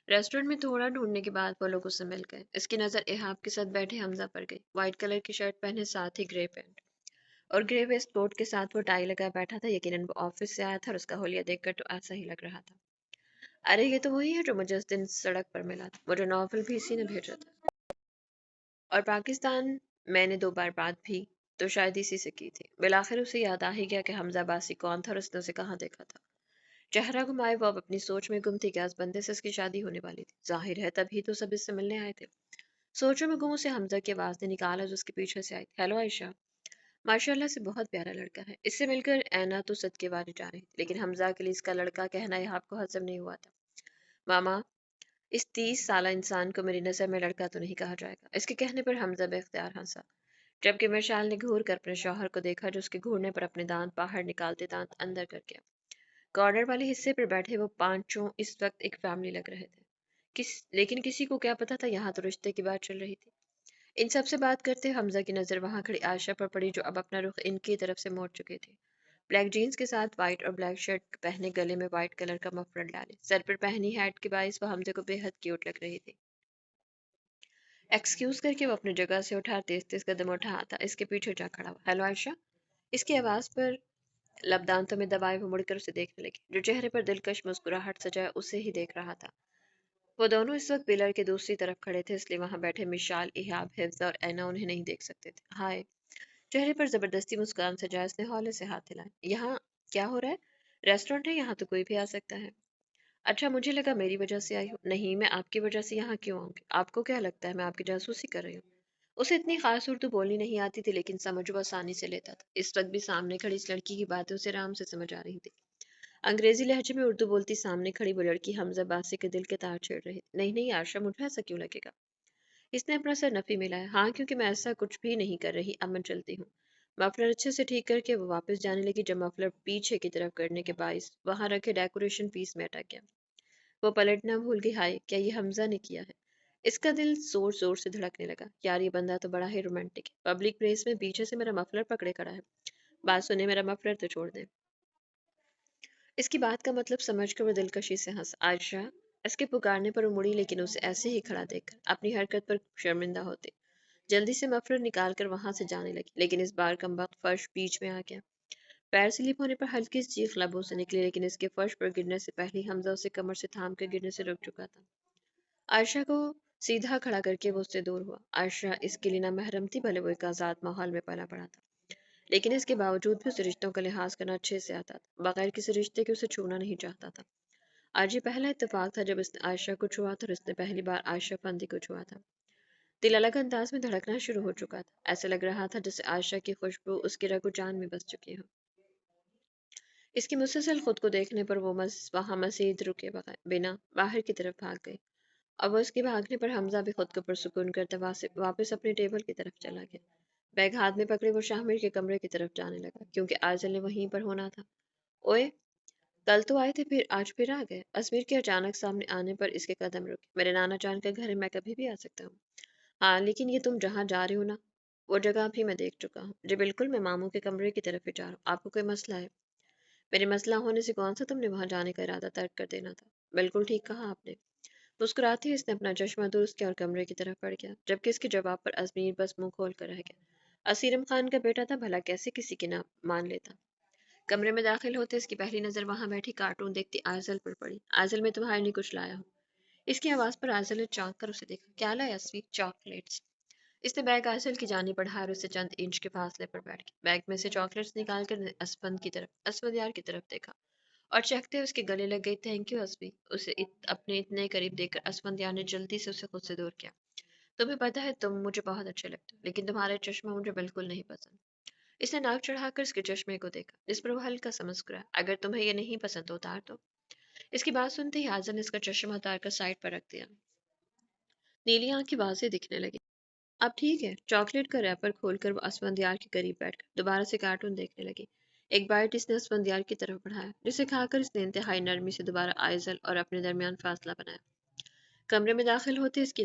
रेस्टोरेंट में थोड़ा ढूंढने के बाद वो लोग उससे मिल गए। इसकी नज़र एहाब के साथ बैठे हमजा पर गई। व्हाइट कलर की शर्ट पहने, साथ ही ग्रे पैंट और ग्रे वेस्ट कोट के साथ वो टाई लगाए बैठा था। यकीनन वो ऑफिस से आया था, और उसका होलिया देखकर तो ऐसा ही लग रहा था। अरे, ये तो वही है जो मुझे उस दिन सड़क पर मिला था। मुझे नॉवल भी इसी ने भेजा था, और पाकिस्तान मैंने 2 बार बाद भी तो शायद इसी से की थी। बिलाखिर उसे याद आ ही गया कि हमजा अब्बासी कौन था और उसने उसे कहाँ देखा था। चेहरा घुमाए वो अब अपनी सोच में गुम थी कि आज बंदे से इसकी शादी होने वाली थी। जाहिर है तभी तो सब इससे मिलने आए थे। सोचों में गुम उसे हमजा की आवाज ने निकाला जो उसके पीछे से आई। हेलो आयशा। माशाल्लाह से बहुत प्यारा लड़का है। इससे मिलकर ऐना तो सदके वाली जा रही थी, लेकिन हमजा के लिए इसका लड़का कहना यह आपको हजम नहीं हुआ था। मामा, इस 30 साला इंसान को मेरी नज़र में लड़का तो नहीं कहा जाएगा। इसके कहने पर हमजा बेख्तियार हंसा, जबकि मिशाल ने घूर कर अपने शौहर को देखा जो उसके घूरने पर अपने दांत बाहर निकालते दांत अंदर कर गया। कॉर्नर वाले हिस्से पर बैठे वो पांचों इस वक्त एक फैमिली लग रहे थे। लेकिन किसी को क्या पता था यहाँ तो रिश्ते की बात चल रही थी। इन सब से बात करते हमजा की नज़र वहां खड़ी आयशा पर पड़ी जो अब अपना रुख इनकी तरफ से मोड़ चुके थे। ब्लैक जीन्स के साथ वाइट और ब्लैक शर्ट पहने, गले में वाइट कलर का मफलर डाले, सर पर पहनी हैट के बायस वह हमजे को बेहद क्यूट लग रही थी। एक्सक्यूज करके वो अपनी जगह से उठा तेज तेज कदम उठाता इसके पीछे जा खड़ा हुआ। हेलो आयशा। इसकी आवाज पर लब दांतों में दबाए वो मुड़कर उसे देखने लगी। जो चेहरे पर दिलकश मुस्कुराहट सजाए उसे ही देख रहा था। वो दोनों इस वक्त पिलर के दूसरी तरफ खड़े थे, इसलिए वहां बैठे मिशाल, इहाब, हिफ्ज और ऐना उन्हें नहीं देख सकते थे। हाय। चेहरे पर जबरदस्ती मुस्कान सजाए उसने हौले से हाथ हिलाए। यहाँ क्या हो रहा है? रेस्टोरेंट है, यहाँ तो कोई भी आ सकता है। अच्छा, मुझे लगा मेरी वजह से आई हो। नहीं, मैं आपकी वजह से यहाँ क्यों आऊंगी? आपको क्या लगता है मैं आपकी जासूसी कर रही हूँ? उसे इतनी खास उर्दू बोलनी नहीं आती थी, लेकिन समझ वो आसानी से लेता था। इस वक्त भी सामने खड़ी इस लड़की की बातें उसे आराम से समझ आ रही थी। अंग्रेजी लहजे में उर्दू बोलती सामने खड़ी वो लड़की हमजा बासी के दिल के तार छेड़ रही थी। नहीं नहीं आशा, मुझे ऐसा क्यों लगेगा? इसने अपना सर नफी मिलाया। हाँ, क्योंकि मैं ऐसा कुछ भी नहीं कर रही। अब मैं चलती हूँ। मफलर अच्छे से ठीक करके वो वापस जाने लगी, जब मफलर पीछे की तरफ करने के बायस वहां रखे डेकोरेशन पीस में अटक गया। वो पलटना भूल गई। हाय, क्या ये हमजा ने किया है? इसका दिल जोर जोर से धड़कने लगा। यार, ये बंदा तो बड़ा ही रोमांटिक है। पब्लिक प्लेस में पीछे से मेरा मफलर पकड़े खड़ा है। बात सुने, मेरा मफलर तो छोड़ दे। इसकी बात का मतलब समझकर वो दिलकशी से हंस। आयशा। इसके पुकारने पर वो मुड़ी, लेकिन उसे ऐसे ही खड़ा देखकर अपनी हरकत पर शर्मिंदा होते जल्दी से मफलर निकाल कर वहां से जाने लगी, लेकिन इस बार कमबख्त फर्श बीच में आ गया। पैर स्लिप होने पर हल्की सी चीख लबों से निकली, लेकिन इसके फर्श पर गिरने से पहले ही हमजा उसे कमर से थाम कर गिरने से रुक चुका था। आयशा को सीधा खड़ा करके वो उससे दूर हुआ। आयशा इसके लिए ना महरम थी, भले वो एक आज़ाद माहौल में पला बड़ा था, लेकिन इसके बावजूद भी उसे रिश्तों का लिहाज करना अच्छे से आता था। बगैर किसी रिश्ते के उसे छूना नहीं चाहता था। आज ये पहला इत्तेफाक था जब इसने आयशा को छुआ था और इसने पहली बार आयशा फंदी को छुआ था। दिल अलग अंदाज में धड़कना शुरू हो चुका था। ऐसा लग रहा था जैसे आयशा की खुशबू उसकी रगो जान में बस चुकी हो। इसकी मुसलसल खुद को देखने पर वो वहां मजीद रुके बगैर बिना बाहर की तरफ भाग गई। अब उसके भागने पर हमजा भी खुद को पुरसुकून करता वापस अपनी टेबल की तरफ चला गया। बैग हाथ में पकड़े वो शामिर के कमरे की तरफ जाने लगा, क्योंकि आजल ने वहीं पर होना था। ओए, कल तो आए थे, फिर आज फिर आ गए। अजमेर के अचानक सामने आने पर इसके कदम रुके। मेरे नाना जान का घर है, मैं कभी भी आ सकता हूँ। हाँ, लेकिन ये तुम जहाँ जा रही हो ना, वो जगह भी मैं देख चुका हूँ। जी बिल्कुल, मैं मामू के कमरे की तरफ ही जा रहा हूँ। आपको कोई मसला है? मेरे मसला होने से कौन सा तुमने वहां जाने का इरादा तर्क कर देना था? बिल्कुल ठीक कहा आपने। मुस्कुराते हुए इसने अपना चश्मा दुरुस्त किया और कमरे की तरफ बढ़ गया, जबकि इसके जवाब पर अजमीर बस मुंह खोल कर रह गया। असीरम खान का बेटा था, भला कैसे किसी की ना मान लेता। कमरे में दाखिल होते इसकी पहली नजर वहां बैठी कार्टून देखती आजल पर पड़ी। आजल, मैं तुम्हारे लिए कुछ लाया हूँ। इसकी आवाज पर आजल ने चौंक कर उसे देखा। क्या लाया? Sweet chocolates. इसने बैग आंचल की जानी बढ़ाया और उससे चंद इंच के फासले पर बैठ गई। बैग में से चॉकलेट्स निकाल कर असफंद यार की तरफ देखा और चखते हुए उसके गले लग गई। थैंक यू असबी। उसे अपने इतने करीब देखकर असफंद यार ने जल्दी से उसे खुद से दूर किया। तुम्हें पता है तुम मुझे बहुत अच्छे लगते हो, लेकिन तुम्हारे चश्मा मुझे बिल्कुल नहीं पसंद। इसने नाक चढ़ाकर उसके चश्मे को देखा, जिस पर वो हल्का सा मुस्कुराया। अगर तुम्हें ये नहीं पसंद तो उतार दो। इसकी बात सुनते ही आजम ने इसका चश्मा उतार कर साइड पर रख दिया। नीली आंख की वाजें दिखने लगी। अब ठीक है। चॉकलेट का रैपर खोलकर वो असफंदियार के करीब बैठकर दोबारा से कार्टून देखने लगी। एक बाइट इसने असफंदियार की तरफ बढ़ाया, जिसे खाकर इसने इंतहाई नरमी से दोबारा आयजल और अपने दरमियान फासला बनाया। कमरे में दाखिल होते इसकी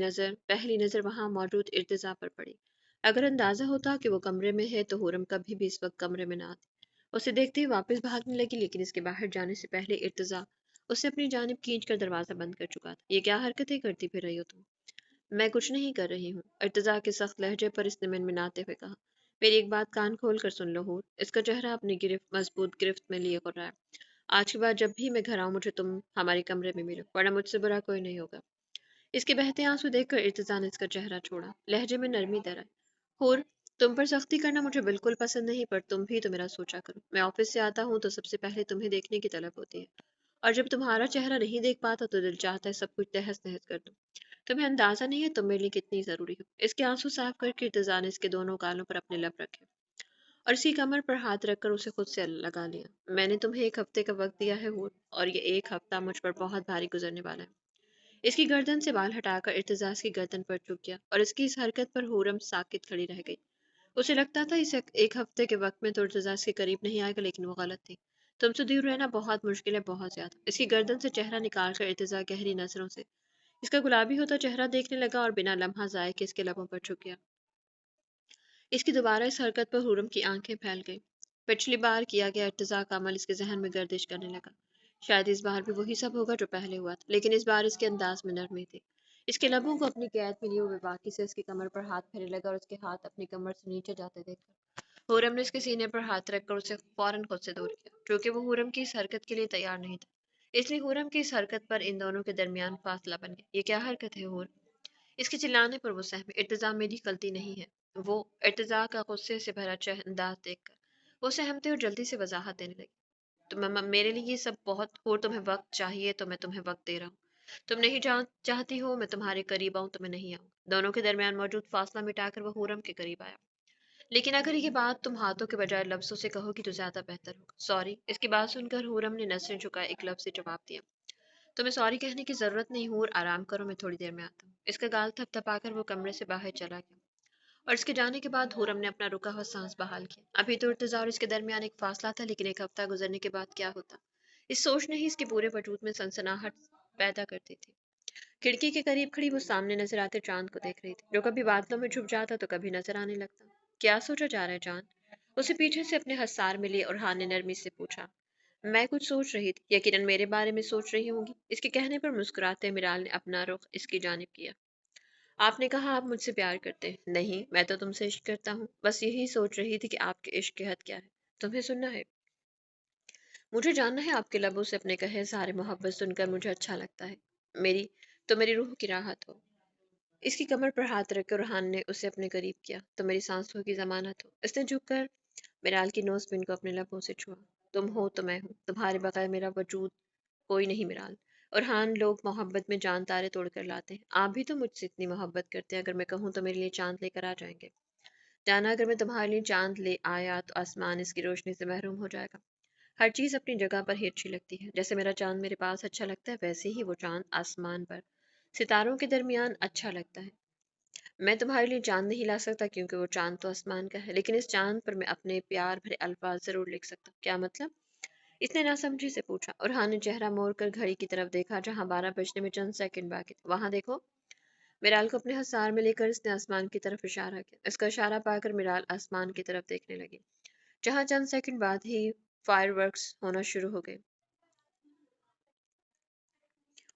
पहली नजर वहां मौजूद इर्तिजा पर पड़ी। अगर अंदाजा होता कि वो कमरे में है तो हुरम कभी भी इस वक्त कमरे में ना आती। उसे देखते ही वापस भागने लगी, लेकिन इसके बाहर जाने से पहले इर्तिजा उसे अपनी जानिब खींच कर दरवाजा बंद कर चुका था। ये क्या हरकतें करती फिर रही हो तुम? मैं कुछ नहीं कर रही हूँ, इर्तिजा के सख्त लहजे पर इसने मिनमिनाते हुए कहा। मेरी एक बात कान खोल कर सुन लो हूर। इसका चेहरा अपनी मजबूत गिरफ्त में लिए हो रहा है। आज के बाद जब भी मैं घर आऊँ मुझे तुम हमारे कमरे में मिलो, वरना मुझसे बुरा कोई नहीं होगा। इसके बहते आंसू देखकर इर्तिजा ने इसका चेहरा छोड़ा, लहजे में नरमी दर आई। हूर, तुम पर सख्ती करना मुझे बिल्कुल पसंद नहीं, पर तुम भी तो मेरा सोचा करो। मैं ऑफिस से आता हूँ तो सबसे पहले तुम्हें देखने की तलब होती है, और जब तुम्हारा चेहरा नहीं देख पाता तो दिल चाहता है सब कुछ तहस नहस कर दूं। तुम्हें अंदाजा नहीं है तुम मेरे लिए कितनी जरूरी हो। इसके आंसू साफ करके इर्तिजा ने इसके दोनों गालों पर अपने लब रखे और इसकी कमर पर हाथ रखकर उसे खुद से लगा लिया। मैंने तुम्हें एक हफ्ते का वक्त दिया है हूर, और ये एक हफ्ता मुझ पर बहुत भारी गुजरने वाला है। इसकी गर्दन से बाल हटाकर इर्तिजाज की गर्दन पर झुक गया, और इसकी इस हरकत पर हूरम साकित खड़ी रह गई। उसे लगता था इस एक हफ्ते के वक्त में तो इर्तिजाज के करीब नहीं आएगा, लेकिन वो गलत थी। तुमसे दूर रहना बहुत मुश्किल है, बहुत ज्यादा। इसकी गर्दन से चेहरा निकालकर इर्तिजा गहरी नजरों से इसका गुलाबी होता चेहरा देखने लगा और बिना लम्हा जाए के इसके लबों पर झुक गया। इसकी दोबारा इस हरकत पर हुरम की आंखें फैल गईं। पिछली बार किया गया इर्तिजा का अमल इसके जहन में गर्दिश करने लगा। शायद इस बार भी वही सब होगा जो पहले हुआ था, लेकिन इस बार इसके अंदाज में नरमी थी। इसके लबों को अपनी कैद में लिए हुए बाकी से इसकी कमर पर हाथ फेरने लगा, और उसके हाथ अपनी कमर से नीचे जाते देखकर हुरम ने इसके सीने पर हाथ रखकर उसे फौरन खुद से दूर किया, क्योंकि वो हुरम की इस हरकत के लिए तैयार नहीं था। इसलिए हुरम की इस हरकत पर इन दोनों के दरमियान फासला बन गया। ये क्या हरकत है हुर? इसके चिल्लाने पर वो सहमी। इर्तिजा मेरी गलती नहीं है। वो इर्तिजा का गुस्से से भरा अंदाज देखकर वो सहमते और जल्दी से वजाहत देने लगी। तो मेरे लिए ये सब बहुत, और तुम्हें वक्त चाहिए तो मैं तुम्हें वक्त दे रहा हूँ। तुम नहीं चाहती हो मैं तुम्हारे करीब आऊँ तो मैं नहीं आऊँ। दोनों के दरमियान मौजूद फासला मिटाकर वो हूरम के करीब आया। लेकिन अगर ये बात तुम हाथों के बजाय लफ्जों से कहोगी तो ज्यादा बेहतर होगा। सॉरी। इसकी बात सुनकर हूरम ने नजरें झुकाए एक लफ्ज से जवाब दिया। तुम्हें सॉरी कहने की जरूरत नहीं हूर, आराम करो, मैं थोड़ी देर में आता हूँ। इसका गाल थपथपाकर वो कमरे से बाहर चला गया, और इसके जाने के बाद हूरम ने अपना रुका हुआ सांस बहाल किया। अभी तो इर्तिजा और इसके दरमियान एक फासला था, लेकिन एक हफ्ता गुजरने के बाद क्या होता, इस सोच ने ही इसके पूरे वजूद में सनसनाहट पैदा कर दी थी। खिड़की के करीब खड़ी वो सामने नजर आते चांद को देख रही थी, जो कभी बादलों में छुप जाता तो कभी नजर आने लगता। क्या सोचा जा रहा है चांद? उसे पीछे से अपने हसार में लिए और हान ने नरमी से पूछा। मैं कुछ सोच रही थी, यकीनन मेरे बारे में सोच रही होंगी। इसके कहने पर मुस्कुराते मिराल ने अपना रुख इसकी जानिब किया। आपने कहा आप मुझसे प्यार करते हैं। नहीं, मैं तो तुमसे इश्क करता हूँ। बस यही सोच रही थी कि आपके इश्क की हद क्या है। तुम्हें सुनना है? मुझे जानना है। आपके लबों से अपने कहे सारे मोहब्बत सुनकर मुझे अच्छा लगता है। मेरी मेरी रूह की राहत हो। इसकी कमर पर हाथ रखकर रुहान ने उसे अपने करीब किया। तो मेरी सांसों की जमानत हो। इसने झुककर मिराल की नोजबिन को अपने लबों से छुआ। तुम हो तो मैं हूँ, तुम्हारे बगैर मेरा वजूद कोई नहीं मिराल। और हाँ, लोग मोहब्बत में जान तारे तोड़ कर लाते हैं। आप भी तो मुझसे इतनी मोहब्बत करते हैं, अगर मैं कहूँ तो मेरे लिए चांद लेकर आ जाएंगे। जाना, अगर मैं तुम्हारे लिए चांद ले आया तो आसमान इसकी रोशनी से महरूम हो जाएगा। हर चीज अपनी जगह पर ही अच्छी लगती है। जैसे मेरा चांद मेरे पास अच्छा लगता है, वैसे ही वो चांद आसमान पर सितारों के दरमियान अच्छा लगता है। मैं तुम्हारे लिए चांद नहीं ला सकता, क्योंकि वो चांद तो आसमान का है, लेकिन इस चांद पर मैं अपने प्यार भरे अल्फाज जरूर लिख सकता हूँ। क्या मतलब? इसने नासमझी से पूछा, और हाँ ने चेहरा मोड़ कर घड़ी की तरफ देखा, जहाँ 12 बजने में चंद सेकंड बाकी थे। वहां देखो। मिराल को अपने हसार में लेकर इसने आसमान की तरफ इशारा किया। इसका इशारा पाकर मिराल आसमान की तरफ देखने लगी, जहाँ चंद सेकंड बाद ही फायरवर्क्स होना शुरू हो गए,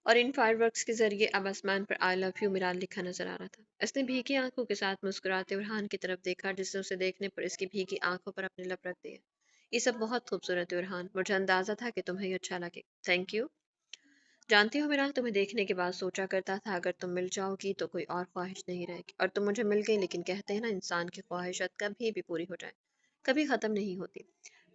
और इन फायरवर्क्स के जरिए अब आसमान पर आई लव यू मिराल लिखा नजर आ रहा था। इसने भीगी आंखों के साथ मुस्कुराते उरहान की तरफ देखा, जिसने उसे देखने पर इसकी भीगी आंखों पर अपने लब रख दिए। ये सब बहुत खूबसूरत है उरहान, मुझे अंदाजा था कि तुम्हें ये अच्छा लगे। Thank you. जानती हो मिराल, तुम्हें देखने के बाद सोचा करता था अगर तुम मिल जाओगी तो कोई और ख्वाहिश नहीं रहेगी, और तुम मुझे मिल गई। लेकिन कहते हैं ना, इंसान की ख्वाहिशात कभी भी पूरी हो जाए, कभी ख़त्म नहीं होती।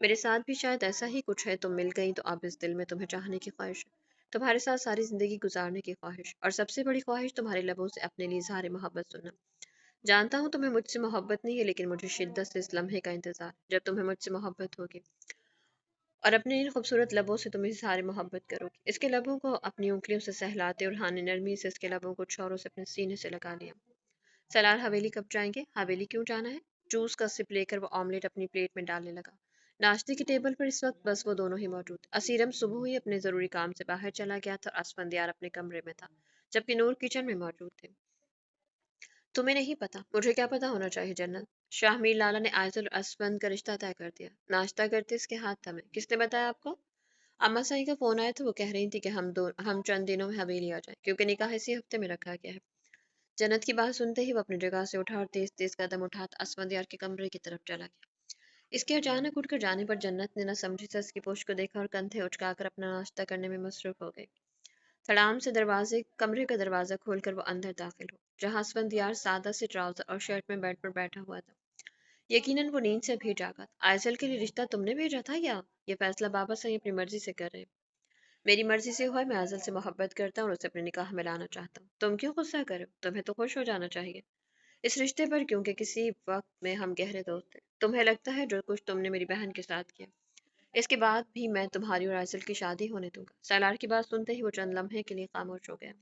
मेरे साथ भी शायद ऐसा ही कुछ है। तुम मिल गई तो अब इस दिल में तुम्हें चाहने की ख्वाहिश है, तुम्हारे साथ सारी ज़िंदगी गुजारने की ख्वाहिश, और सबसे बड़ी ख्वाहिश तुम्हारे लबों से अपने लिए इज़हार मोहब्बत सुनना। जानता हूँ तुम्हें मुझसे मोहब्बत नहीं है, लेकिन मुझे शिद्दत से इस लम्हे का इंतज़ार, जब तुम्हें मुझसे मोहब्बत होगी, और अपने इन खूबसूरत लबों से तुम इज़हार मोहब्बत करोगी। इसके लबों को अपनी उंगलियों से सहलाते और हाँ ने नरमी से इसके लबों को छोरों से अपने सीने से लगा लिया। सलार, हवेली कब जाएंगे? हवेली क्यों जाना है? जूस का सिप लेकर वो ऑमलेट अपनी प्लेट में डालने लगा। नाश्ते की टेबल पर इस वक्त बस वो दोनों ही मौजूद। असीरम सुबह ही अपने जरूरी काम से बाहर चला गया था, और असफंदियार अपने कमरे में था, जबकि नूर किचन में मौजूद थे। तुम्हें नहीं पता? मुझे क्या पता होना चाहिए जन्नत? शाहमीर लाला ने आयतुल असफंद का रिश्ता तय कर दिया। नाश्ता करते इसके हाथ थमे। किसने बताया आपको? अम्मा साई का फोन आया था, वो कह रही थी कि हम चंद दिनों में हवेली आ जाएं, क्योंकि निकाह इसी हफ्ते में रखा गया है। जन्नत की बात सुनते ही वो अपनी जगह से उठा और तेज तेज कदम उठाता असफंदियार के कमरे की तरफ चला गया। इसके अचानक उठकर जाने पर जन्नत ने न समझी से उसकी पोश को देखा, और कंधे उचकाकर अपना नाश्ता करने में मसरूफ हो गई। धड़ाम से कमरे का दरवाजा खोलकर वो अंदर दाखिल हो, जहां असफंदियार सादा से ट्राउजर और शर्ट में बेड पर बैठा हुआ था। यकीनन वो नींद से भी जागा था। आयसल के लिए रिश्ता तुमने भेजा था या ये फैसला बाबा सही अपनी मर्जी से कर रहे हैं? मेरी मर्जी से हुआ है, मैं आयसल से मोहब्बत करता हूँ और उसे अपने निकाह में लाना चाहता हूँ। तुम क्यों गुस्सा कर रहे हो? तुम्हें तो खुश हो जाना चाहिए इस रिश्ते पर, क्योंकि किसी वक्त में हम गहरे दोस्त थे। तुम्हें लगता है जो कुछ तुमने मेरी बहन के साथ किया, इसके बाद भी मैं तुम्हारी और आयसल की शादी होने दूंगा। सालार की बात सुनते ही वो चंद लम्हे के लिए खामोश हो गया,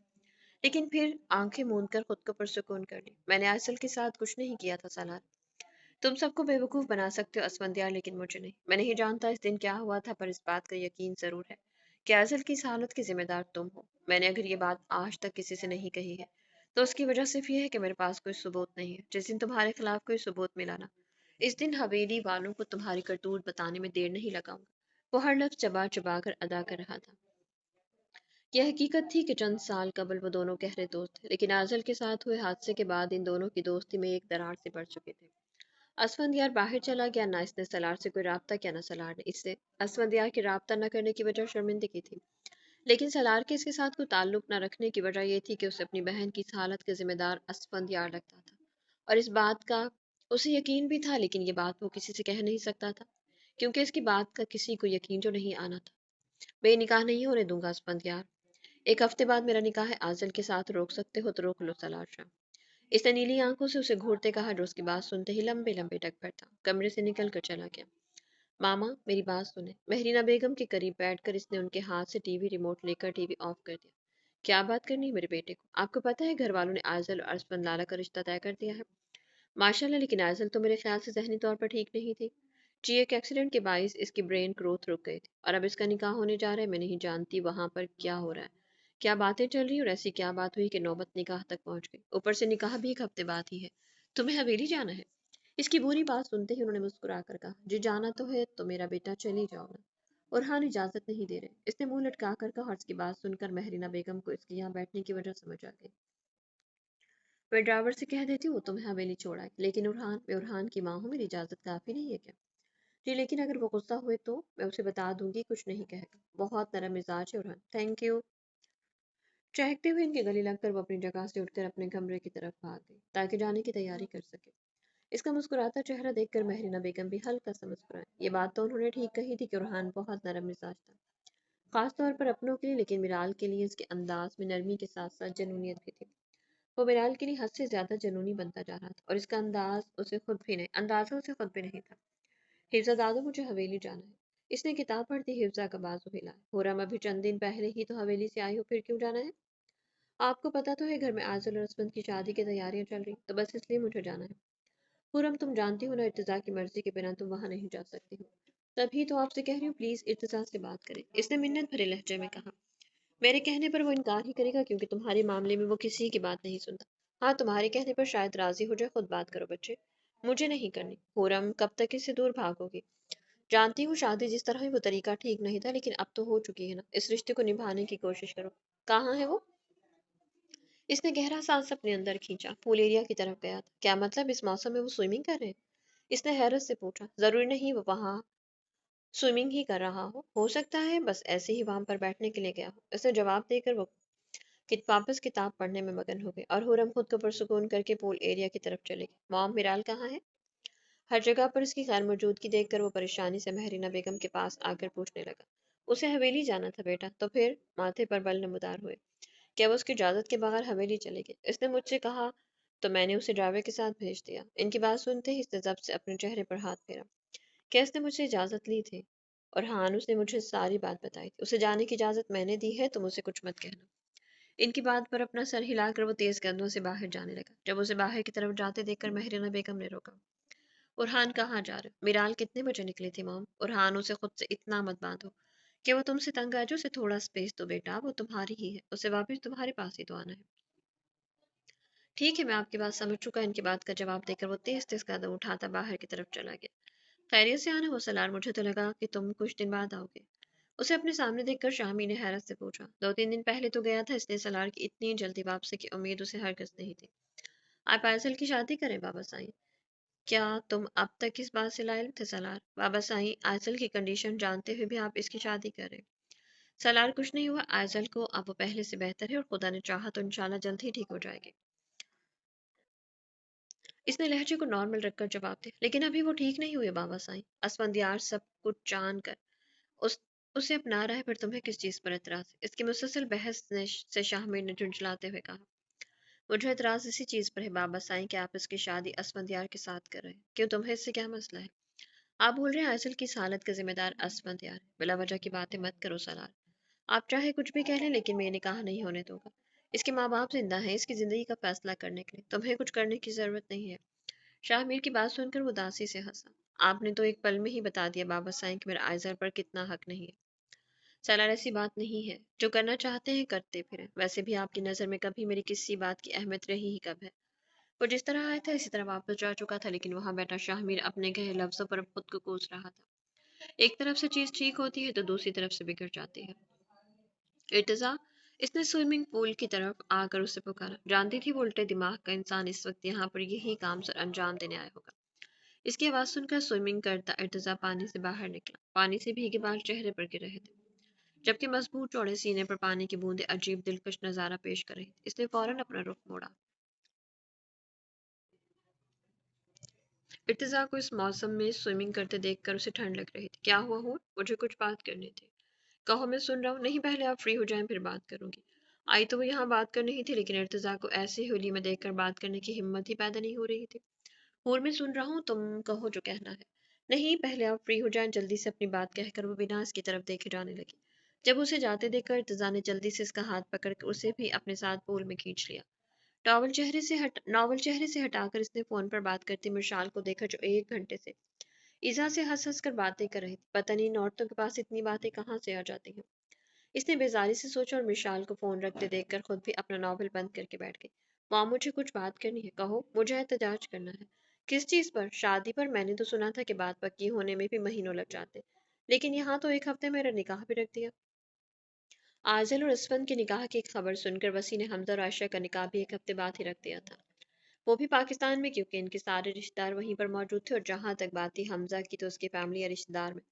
लेकिन फिर आंखें मूंद कर खुद को पुरसुकून कर ली। मैंने आयसल के साथ कुछ नहीं किया था सालार। तुम सबको बेवकूफ बना सकते हो असफंदियार, लेकिन मुझे नहीं। मैं नहीं जानता इस दिन क्या हुआ था, पर इस बात का यकीन जरूर है कि आजल की इस हालत की जिम्मेदार तुम हो। मैंने अगर ये बात आज तक किसी से नहीं कही है, तो उसकी वजह सिर्फ ये है कि मेरे पास कोई सबूत नहीं है। जिस दिन तुम्हारे खिलाफ कोई सबूत मिला ना, इस दिन हवेली वालों को तुम्हारी करतूत बताने में देर नहीं लगाऊंगा। वो हर लफ्ज चबा चबा कर अदा कर रहा था। यह हकीकत थी कि चंद साल कबल वो दोनों गहरे दोस्त थे, लेकिन आजल के साथ हुए हादसे के बाद इन दोनों की दोस्ती में एक दरार से बढ़ चुके थे। असफंदियार बाहर चला गया, ना इसने सलार से कोई राब्ता किया, ना सलार ने इससे। असफंदियार के राब्ता न करने की वजह शर्मिंदगी थी, लेकिन सलार के इसके साथ कोई ताल्लुक न रखने की वजह यह थी कि उसे अपनी बहन की इस हालत के जिम्मेदार असफंदियार लगता था। और इस बात का उसे यकीन भी था, लेकिन ये बात वो किसी से कह नहीं सकता था, क्योंकि इसकी बात का किसी को यकीन जो नहीं आना था। मैं ये निकाह नहीं होने दूंगा असफंदियार। एक हफ्ते बाद मेरा निकाह है। आजल के साथ रोक सकते हो तो रोक लो सलार शाह। इसने नीली आंखों से उसे घूरते कहा, जो उसकी बात सुनते ही लंबे लंबे टक पड़ता, कमरे से निकल कर चला गया। मामा मेरी बात सुने। महरीना बेगम के करीब बैठकर इसने उनके हाथ से टीवी रिमोट लेकर टीवी ऑफ कर दिया। क्या बात करनी है मेरे बेटे को? आपको पता है घर वालों ने आयजल और अरसपन लाला का रिश्ता तय कर दिया है। माशाल्लाह, लेकिन आयजल तो मेरे ख्याल से जहनी तौर पर ठीक नहीं थी जी। एक एक्सीडेंट के बायस इसकी ब्रेन ग्रोथ रुक गई थी और अब इसका निकाह होने जा रहा है। मैं नहीं जानती वहां पर क्या हो रहा है, क्या बातें चल रही, और ऐसी क्या बात हुई कि नौबत निकाह तक पहुंच गई। ऊपर से निकाह भी एक हफ्ते बाद ही है। तुम्हें हवेली जाना है? इसकी बुरी बात सुनते ही उन्होंने मुस्कुरा कर कहा, जी जाना तो है तो मेरा बेटा चली जाओ ना। और हाँ, इजाजत नहीं दे रहे। इसने मुंह लटका कर कहा, और इसकी बात सुनकर महरीना बेगम को इसके यहाँ बैठने की वजह समझ आ गई। मैं ड्राइवर से कह देती हूँ तुम्हें हवेली छोड़ा, लेकिन उरहान, मैं उरहान की माँ हूँ, मेरी इजाजत काफी नहीं है क्या? जी, लेकिन अगर वो गुस्सा हुए तो मैं उसे बता दूंगी, कुछ नहीं कहेगा। बहुत नरम मिजाज है उरहान। Thank you. चहकते हुए इनके गले लगकर वो अपनी जगह से उठकर अपने कमरे की तरफ भाग गई, ताकि जाने की तैयारी कर सके। इसका मुस्कुराता चेहरा देखकर महरीना बेगम भी हल्का सा मुस्कुराई। ये बात तो उन्होंने ठीक कही थी कि रुहान बहुत नरम मिजाज था, खास तौर पर अपनों के लिए, लेकिन मिराल के लिए इसके अंदाज में नरमी के साथ साथ जनूनियत भी थी। वो मिराल के लिए हद से ज्यादा जनूनी बनता जा रहा था, और इसका अंदाजा उसे खुद भी नहीं था। हिफ्जा दादू, मुझे हवेली जाना है। इसने किताब पढ़ती हिफ्जा का बाजू हिला। होरम, अभी चंद दिन पहले ही तो हवेली से आई हो, फिर क्यों जाना है? आपको पता तो है घर में आजल और असमत की शादी की तैयारियां चल रही, तो बस इसलिए मुझे जाना है। पूरम, तुम जानती हो ना, इर्तिजा की मर्जी के बिना तुम वहां नहीं जा सकती हो। तभी तो आपसे कह रही हूँ, प्लीज इर्तिजा से बात करें, इसने मिन्नत भरे लहजे में कहा। मेरे कहने पर वो इनकार ही करेगा, क्योंकि तुम्हारे मामले में वो किसी की बात नहीं सुनता। हाँ, तुम्हारे कहने पर शायद राजी हो जाए। खुद बात करो बच्चे, मुझे नहीं करनी। पूरम, कब तक इससे दूर भागोगी? जानती हूँ शादी जिस तरह हुई वो तरीका ठीक नहीं था, लेकिन अब तो हो चुकी है ना, इस रिश्ते को निभाने की कोशिश करो। कहाँ है वो? इसने गहरा सांस अपने अंदर खींचा। पूल एरिया की तरफ गया था। क्या मतलब, इस मौसम में वो स्विमिंग कर रहे हैं? इसने हैरत से पूछा। जरूरी नहीं वो वहां स्विमिंग ही कर रहा हो सकता है बस ऐसे ही वहां पर बैठने के लिए गया हो। इसने जवाब देकर वो वापस किताब पढ़ने में मगन हो गए, और हुरम खुद को पुरसुकून करके पूल एरिया की तरफ चले गए। मॉम, मिराल कहाँ है? हर जगह पर उसकी गैर मौजूदगी देखकर वो परेशानी से महरीना बेगम के पास आकर पूछने लगा। उसे हवेली जाना था बेटा, तो फिर? माथे पर बल नमदार हुए। क्या वो उसकी इजाजत के बगैर हवेली चले गए? इसने मुझसे कहा तो मैंने उसे ड्राइवर के साथ भेज दिया। इनकी बात सुनते ही इसने जब्त से अपने चेहरे पर हाथ फेरा। क्या इसने मुझसे इजाजत ली थी? और हाँ, उसने मुझे सारी बात बताई थी। उसे जाने की इजाजत मैंने दी है, तुम उसे कुछ मत कहना। इनकी बात पर अपना सर हिलाकर वो तेज कदमों से बाहर जाने लगा। जब उसे बाहर की तरफ जाते देखकर महरीना बेगम ने रोका। उरहान, कहाँ जा रहे हो? मिराल कितने बजे निकली थी मॉम? उरहान, उसे खुद से इतना मत बांधो कि वो तुमसे तंग आ जाए। उसे थोड़ा स्पेस दो बेटा, वो तुम्हारी ही है, उसे वापस तुम्हारे पास ही तो आना है। ठीक है, मैं आपकी बात समझ चुका। इनकी बात का जवाब देकर वो तेज तेज कदम उठाता बाहर की तरफ चला गया। खैरियत से आना हो सलार? मुझे तो लगा कि तुम कुछ दिन बाद आओगे। उसे अपने सामने देखकर शामी ने हैरत से पूछा। 2-3 दिन पहले तो गया था, इसलिए सलार की इतनी जल्दी वापसी की उम्मीद उसे हरगिज नहीं थी। आप आयसल की शादी करें बाबा साईं? क्या तुम अब तक इस बात से लाइल थे सलार? बाबा साईं, आयसल की कंडीशन जानते हुए भी आप इसकी शादी करें? सलार, कुछ नहीं हुआ आयसल को, अब वो पहले से बेहतर है, और खुदा ने चाहा तो इंशाल्लाह जल्द ही ठीक हो जाएगी। اس نے لہجے کو نارمل رکھ کر جواب دیا، لیکن ابھی وہ ٹھیک نہیں ہوئے بابا سائیں۔ اسفندیار سب کچھ جان کر اس اسے اپنا رہا ہے، پر تمہیں کس چیز پر اعتراض ہے؟ اس کی مسلسل بحث سے شاہ میر نے جھنجھلاتے ہوئے کہا، مجھے اعتراض اسی چیز پر ہے بابا سائیں کہ آپ اس کی شادی اسفندیار کے ساتھ کر رہے ہیں۔ کیوں، تمہیں اس سے کیا مسئلہ ہے؟ آپ بول رہے ہیں ایسل کی اس حالت کا ذمہ دار اسفندیار ہے۔ بلا وجہ کی باتیں مت کرو سالار، آپ چاہے کچھ بھی کہہ لیں لیکن میں یہ نکاح نہیں ہونے دوں گا۔ اس کے ماں باپ زندہ ہیں اس کی زندگی کا فیصلہ کرنے کے لیے، تمہیں کچھ کرنے کی ضرورت نہیں ہے۔ شاہ میر کی بات سن کر وہ اداسی سے ہنسا، آپ نے تو ایک پل میں ہی بتا دیا بابا سائیں کہ میرا آئزر پر کتنا حق نہیں ہے۔ سالار، ایسی بات نہیں ہے، جو کرنا چاہتے ہیں کرتے پھریں، ویسے بھی آپ کی نظر میں کبھی میری کسی بات کی اہمیت رہی ہی کب ہے؟ وہ جس طرح آیا تھا اسی طرح واپس جا چکا تھا، لیکن وہاں بیٹھا شاہ میر اپنے کہے لفظوں پر خود کو کوس رہا تھا۔ ایک طرف سے چیز ٹھیک ہوتی ہے تو دوسری طرف سے بگڑ جاتی ہے۔ ارتضا، اس نے سوئمنگ پول کی طرف آ کر اسے پکارا، جانتی تھی وہ الٹے دماغ کا انسان اس وقت یہاں پر یہی کام سر انجام دینے آیا ہوگا۔ اس کی آواز سن کر سوئمنگ کرتا ارتضا پانی سے باہر نکلا، پانی سے بھیگے بال چہرے پر گر رہے تھے، جبکہ مضبوط چوڑے سینے پر پانی کی بوندیں عجیب دلکش نظارہ پیش کر رہی تھی۔ اس نے فوراً اپنا رخ موڑا۔ ارتضا کو اس موسم میں سوئمنگ کرتے دیکھ کر اسے ٹھنڈ لگ رہی تھی۔ کیا ہوا ہو؟ مجھے کچھ بات کرنی تھی۔ کہو، میں سن رہا ہوں۔ نہیں، پہلے آپ فری ہو جائیں پھر بات کروں گی۔ آئی تو وہ یہاں بات کرنی ہی تھی، لیکن ارتضا کو ایسی ہولی میں دیکھ کر بات کرنے کی ہمت ہی پیدا نہیں ہو رہی تھی۔ اور میں سن رہا ہوں، تم کہو جو کہنا ہے۔ نہیں، پہلے آپ فری ہو جائیں، جلدی سے اپنی بات کہہ کر وہ بنا اس کی طرف دیکھے جانے لگی۔ جب اسے جاتے دیکھ کر ارتضا نے جلدی سے اس کا ہاتھ پکڑ کر اسے بھی اپنے ساتھ پول میں کھینچ لیا۔ ناول چہرے سے ہٹا کر اس نے فون پر بات کرتی مشال کو دیکھا، جو 1 گھنٹے سے ایزا سے ہنس ہنس کر باتیں کر رہی تھی۔ پتہ نہیں ان عورتوں کے پاس اتنی باتیں کہاں سے آ جاتی ہیں۔ اس نے بیزاری سے سوچا اور مشال کو فون رکھتے دیکھ کر خود بھی اپنا ناول بند کر کے بیٹھ گئی۔ ماں، مجھے کچھ بات کرنی ہے، کہو۔ مجھے احتجاج کرنا ہے۔ کس چیز پر؟ شادی پر۔ میں نے تو سنا تھا کہ بات پکی ہونے میں بھی مہینوں لگ جاتے، لیکن یہاں تو 1 ہفتے میرا نکاح بھی رکھ دیا۔ آزل اور اسفند کے نکاح کی خبر سن کر وسیع نے حمزہ اور عائشہ کا نکاح بھی 1 ہفتے بعد ہی رکھ دیا تھا، وہ بھی پاکستان میں، کیونکہ ان کے سارے رشتہ دار وہیں پر موجود تھے، اور جہاں تک بات تھی حمزہ کی تو اس کی فیملی یا رشتہ دار میں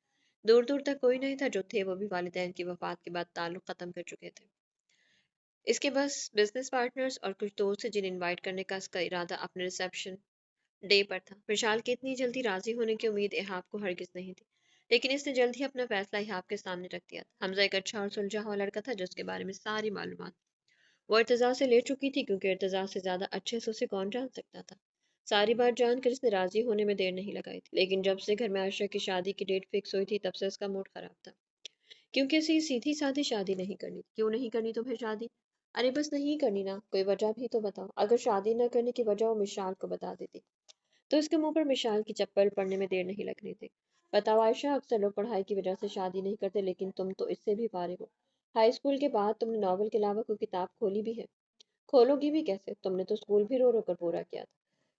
دور دور تک کوئی نہیں تھا، جو تھے وہ بھی والدین کی وفات کے بعد تعلق ختم کر چکے تھے۔ اس کے بس بزنس پارٹنرز اور کچھ دوست تھے جنہیں انوائٹ کرنے کا اس کا ارادہ اپنے ریسیپشن ڈے پر تھا۔ مشال کے اتنی جلدی راضی ہونے کی امید ایہاب کو ہرگز نہیں تھی، لیکن اس نے جلد ہی اپنا فیصلہ ایہاب کے سامنے رکھ دیا تھا۔ حمزہ ایک اچھا اور سلجھا ہوا لڑکا تھا جس کے بارے میں ساری معلومات وہ ارتضیٰ سے لے چکی تھی، کیونکہ ارتضیٰ سے زیادہ اچھے سے اسے کون جان سکتا تھا۔ ساری بات جان کر اس نے راضی ہونے میں دیر نہیں لگائی تھی، لیکن جب سے گھر میں عائشہ کی شادی کی ڈیٹ فکس ہوئی تھی تب سے اس کا موڈ خراب تھا، کیونکہ اسے سیدھی سادھی شادی نہیں کرنی تھی۔ کیوں نہیں کرنی تمہیں شادی؟ ارے بس نہیں کرنی نا، کوئی وجہ بھی تو بتاؤ۔ اگر شادی نہ کرنے کی وجہ وہ مشال کو بتا دیتی تو اس کے منہ پر مشال کی چپل پڑنے میں دیر نہیں لگنی تھی۔ بتاؤ عائشہ، اکثر لوگ پڑھائی کی وجہ سے شادی نہیں کرتے، لیکن تم تو اس سے بھی فارغ ہو۔ ہائی اسکول کے بعد تم نے ناول کے علاوہ کوئی کتاب کھولی بھی ہے؟ کھولو گی بھی کیسے؟ تم نے تو اسکول بھی رو رو کر پورا کیا تھا۔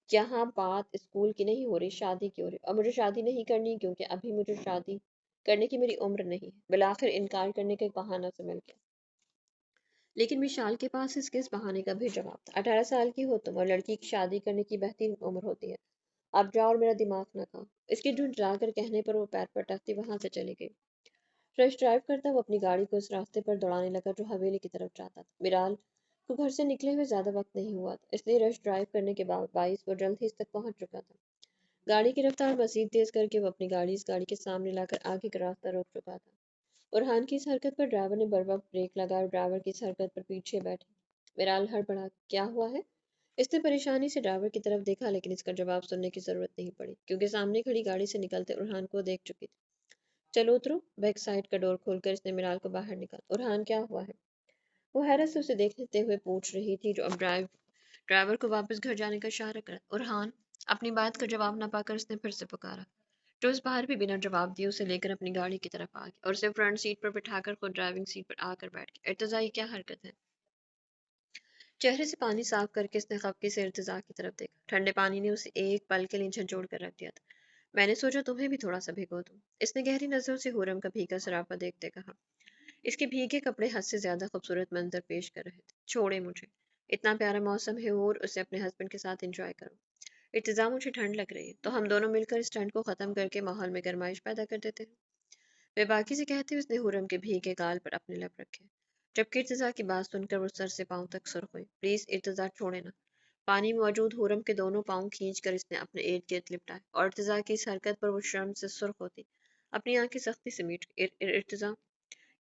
یہاں بات اسکول کی نہیں ہو رہی، شادی کی ہو رہی، اور مجھے شادی نہیں کرنی کیونکہ ابھی مجھے شادی کرنے کی میری عمر نہیں ہے۔ بالآخر انکار کرنے کا ایک بہانہ سے مل گیا، لیکن مشال کے پاس اس کے اس بہانے کا بھی جواب تھا۔ 18 سال کی ہو تم، اور لڑکی کی شادی کرنے کی بہترین عمر ہوتی ہے۔ اب جاؤ اور میرا دماغ نہ کھاؤ۔ اس کے جھنجھلا کر کہنے پر وہ پیر پٹکتی وہاں سے چلی گئی۔ فرش ڈرائیو کرتا وہ اپنی گاڑی کو اس راستے پر دوڑانے لگا جو حویلی کی طرف جاتا تھا۔ میرال کو گھر سے نکلے ہوئے زیادہ وقت نہیں ہوا تھا، اس لیے رش ڈرائیو کرنے کے باعث وہ جلد ہی اس تک پہنچ چکا تھا۔ گاڑی کی رفتار مزید تیز کر کے وہ اپنی گاڑی اس گاڑی کے سامنے لا کر آگے کا راستہ روک چکا تھا۔ اورحان کی اس حرکت پر ڈرائیور نے بروقت بریک لگایا اور ڈرائیور کی اس حرکت پر پیچھے بیٹھی میرال ہڑبڑا، کیا ہوا ہے؟ اس نے پریشانی سے ڈرائیور کی طرف دیکھا، لیکن اس کا جواب سننے کی ضرورت نہیں پڑی، کیونکہ سامنے کھڑی گاڑی سے نکلتے اورحان کو دیکھ چکی تھی۔ چلو اترو۔ بیک سائڈ کا ڈور کھول کر اس نے میرال کو باہر نکالا۔ اورحان، کیا ہوا ہے؟ وہ حیرت سے اسے دیکھتے ہوئے پوچھ رہی تھی، جو اب ڈرائیور کو واپس گھر جانے کا اشارہ کرا۔ اورحان، اپنی بات کا جواب نہ پا کر اس نے پھر سے پکارا، جو اس بار بھی بنا جواب دیے اسے لے کر اپنی گاڑی کی طرف آ گیا اور اسے فرنٹ سیٹ پر بٹھا کر خود ڈرائیونگ سیٹ پر آ کر بیٹھ گیا۔ ارتضیٰ، یہ کیا حرکت ہے؟ چہرے سے پانی صاف کر کے اس نے خفگی سے ارتضیٰ کی طرف دیکھا۔ ٹھنڈے پانی نے اسے ایک پل کے لیے جھنجھوڑ کر رکھ دیا تھا۔ میں نے سوچا تمہیں بھی تھوڑا سا بھگو دوں۔ اس نے گہری نظروں سے حرم کا بھیگا سراپا دیکھتے کہا۔ اس کے بھیگے کپڑے حد سے زیادہ خوبصورت منظر پیش کر رہے تھے۔ چھوڑے مجھے، اتنا پیارا موسم ہے اور اسے اپنے ہسبینڈ کے ساتھ انجوائے کرو۔ ارتضیٰ، مجھے ٹھنڈ لگ رہی ہے، تو ہم دونوں مل کر اس ٹھنڈ کو ختم کر کے ماحول میں گرمائش پیدا کر دیتے ہیں۔ بے باکی سے کہتے ہوئے اس نے حرم کے بھیگے گال پر اپنے لب رکھے، جبکہ ارتضیٰ کی بات سن کر وہ سر سے پاؤں تک سرخ ہوئی۔ پلیز ارتضیٰ، چھوڑے نا۔ पानी में मौजूद हुरम के दोनों पाँव खींच कर इसने अपने इर्द गिर्द लिपटाए और इर्तिजा की इस हरकत पर वो शर्म से सुर्ख होती अपनी आंखें सख्ती से मीट इर्तिजा,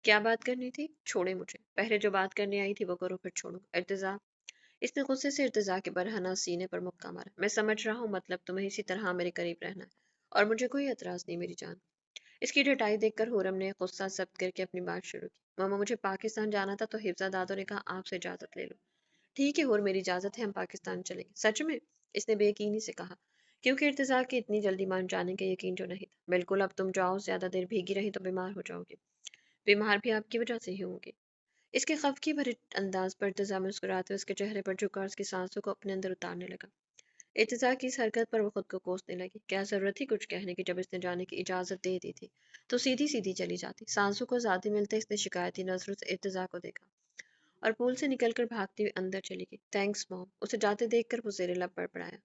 क्या बात करनी थी? छोड़े मुझे, पहले जो बात करने आई थी वो करो फिर छोड़ो। इर्तिजा, इसने गुस्से से इर्तिजा के बरहना सीने पर मुक्का मारा। मैं समझ रहा हूँ, मतलब तुम्हें इसी तरह मेरे करीब रहना है और मुझे कोई एतराज नहीं मेरी जान। इसकी डटाई देखकर हुरम ने गुस्सा जब्त करके अपनी बात शुरू की। मामा, मुझे पाकिस्तान जाना था तो हिफ्जा दादो ने कहा आपसे इजाजत ले लो। ठीक है, और मेरी इजाजत है, हम पाकिस्तान चलेंगे। सच में? इसने बेयकीनी से कहा, क्योंकि इर्तिजा की इतनी जल्दी मान जाने का यकीन जो नहीं था। बिल्कुल, अब तुम जाओ, ज्यादा देर भीगी रही तो बीमार हो जाओगी। बीमार भी आपकी वजह से ही होंगे। इसके खफकी भरे अंदाज पर इर्तिजा मुस्कुराते हुए उसके चेहरे पर झुका और उसकी सांसों को अपने अंदर उतारने लगा। इर्तिजा की इस हरकत पर वो खुद को कोसने लगी। क्या जरूरत थी कुछ कहने की? जब इसने जाने की इजाजत दे दी थी तो सीधी सीधी चली जाती। सांसों को आजादी मिलते इसने शिकायती नजरों से इर्तिजा को देखा और पूल से निकलकर भागती हुई अंदर चली गई। Thanks mom. उसे जाते देखकर वो जेर लब बड़बड़ाया।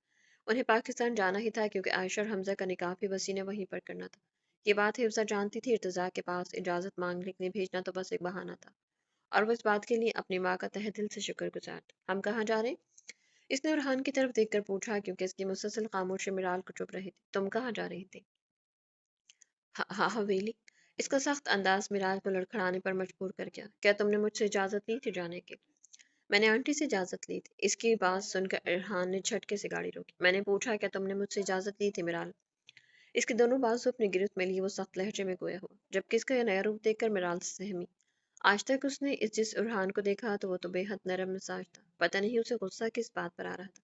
उन्हें पाकिस्तान जाना ही था क्योंकि आयशा और हमजा का निकाह भी वसी ने वहीं पर करना था। ये बात हिफ्जा जानती थी। इर्तिजा के पास इजाजत मांगने के लिए भेजना तो बस एक बहाना था और वो इस बात के लिए अपनी माँ का तहे दिल से शुक्रगुजार था। हम कहाँ जा रहे? इसने उरहान की तरफ देखकर पूछा क्योंकि इसकी मुसलसल खामोशी मिराल को चुप रही थी। तुम कहाँ जा रही थी? हाँ, हवेली। इसका सख्त अंदाज मिराल को लड़खड़ाने पर मजबूर कर गया। क्या तुमने मुझसे इजाजत ली थी जाने की? मैंने आंटी से इजाजत ली थी। इसकी बात सुनकर इरहान ने झटके से गाड़ी रोकी। मैंने पूछा क्या तुमने मुझसे इजाजत ली थी मिराल? इसके दोनों बाजू अपनी गिरफ्त में लिए वो सख्त लहजे में गोया हुआ, जबकि इसका यह नया रूप देखकर मिराल सहमी। आज तक उसने इस जिस इरहान को देखा तो वो तो बेहद नरम मिजाज था। पता नहीं उसे गुस्सा किस बात पर आ रहा था,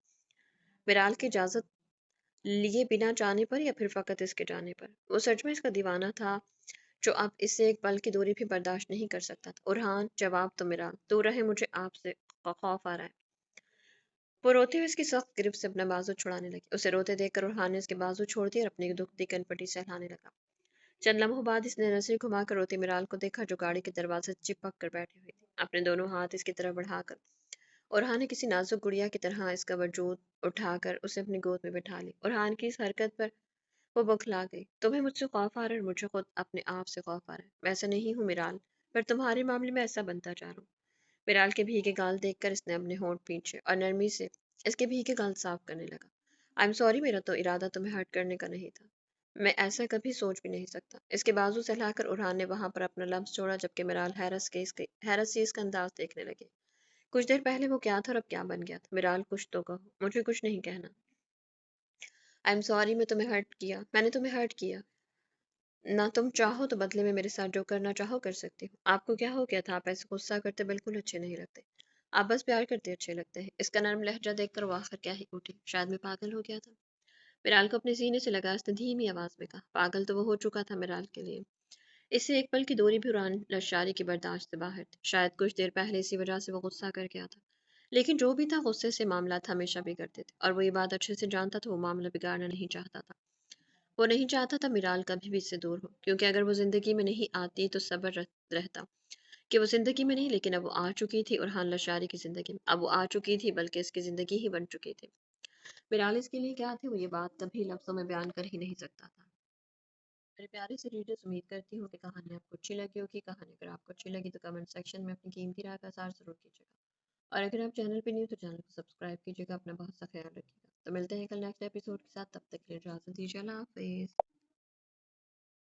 मिराल की इजाजत लिए बिना जाने पर या फिर फकत इसके जाने पर। वो सच में इसका दीवाना था जो अब इससे एक पल की दूरी भी बर्दाश्त नहीं कर सकता था। उरहान, जवाब तो मिराल, दूर रहे, मुझे आपसे खौफ आ रहा है। वो रोते हुए इसकी सख्त गिरफ्त से अपना बाजू छुड़ाने लगी। उसे रोते देखकर उरहान ने उसके बाजू छोड़ दिया और अपनी दुखती कनपटी सहलाने लगा। चंद लम्हों बाद इसने नजरें घुमाकर रोती मिराल को देखा जो गाड़ी के दरवाजे से चिपक कर बैठी हुई थी, अपने दोनों हाथ इसकी तरफ बढ़ाकर। उरहान ने किसी नाजुक गुड़िया की तरह इसका वजूद उठाकर उसे अपनी गोद में बिठा ली। उरहान की इस हरकत पर वो बौखला गई। तुम्हें मुझसे खौफ आ रहा है और मुझे खुद अपने आप से खौफ आ रहा है। मैं ऐसा नहीं हूँ मिराल, पर तुम्हारे मामले में ऐसा बनता जा रहा हूँ। मिराल के भीगे गाल देखकर इसने अपने होंठ पीछे और नरमी से इसके भीगे गाल साफ करने लगा। आई एम सॉरी, मेरा तो इरादा तुम्हें हर्ट करने का नहीं था। मैं ऐसा कभी सोच भी नहीं सकता। इसके बाजू से हिलाकर उरहान ने वहां पर अपना लम्स छोड़ा, जबकि मिराल हैरत से इसका अंदाज देखने लगे। कुछ देर पहले वो क्या था और अब क्या बन गया था? मिराल, कुछ तो कहो। मुझे कुछ नहीं कहना। आई एम सॉरी, मैंने तुम्हें हर्ट किया ना। तुम चाहो तो बदले में मेरे साथ जो करना चाहो कर सकती हो। आपको क्या हो गया था? आप ऐसे गुस्सा करते बिल्कुल अच्छे नहीं लगते। आप बस प्यार करते अच्छे लगते हैं। इसका नर्म लहजा देखकर वो आखिर क्या ही उठी। शायद मैं पागल हो गया था। मिराल को अपने सीने से लगा। उसने धीमी आवाज में कहा, पागल तो वो हो चुका था मिराल के लिए। इससे एक पल की दूरी भी उड़ान लशारी की बर्दाश्त से बाहर थी। शायद कुछ देर पहले इसी वजह से वो गुस्सा कर गया था। लेकिन जो भी था, गुस्से से मामला हमेशा बिगड़ते थे और वो ये बात अच्छे से जानता था। वो मामला बिगाड़ना नहीं चाहता था। वो नहीं चाहता था मिराल कभी भी इससे दूर हो, क्योंकि अगर वो जिंदगी में नहीं आती तो सब्र रहता कि वो जिंदगी में नहीं, लेकिन अब वो आ चुकी थी और हान लशारी की जिंदगी में। अब वो आ चुकी थी, बल्कि इसकी जिंदगी ही बन चुकी थी। मिराल इसके लिए क्या थे, वो ये बात कभी लफ्जों में बयान कर ही नहीं सकता था। मेरे प्यारे से रीडर्स, उम्मीद करती हूँ कि कहानी आपको अच्छी लगी होगी। कहानी अगर आपको अच्छी लगी तो कमेंट सेक्शन में अपनी कीमती राय का इज़हार ज़रूर कीजिएगा और अगर आप चैनल पे नहीं हो तो चैनल को सब्सक्राइब कीजिएगा। अपना बहुत सा ख्याल रखिएगा। तो मिलते हैं कल नेक्स्ट एपिसोड के साथ। तब तक के लिए इजाज़त दीजिए। अल्लाह हाफिज़।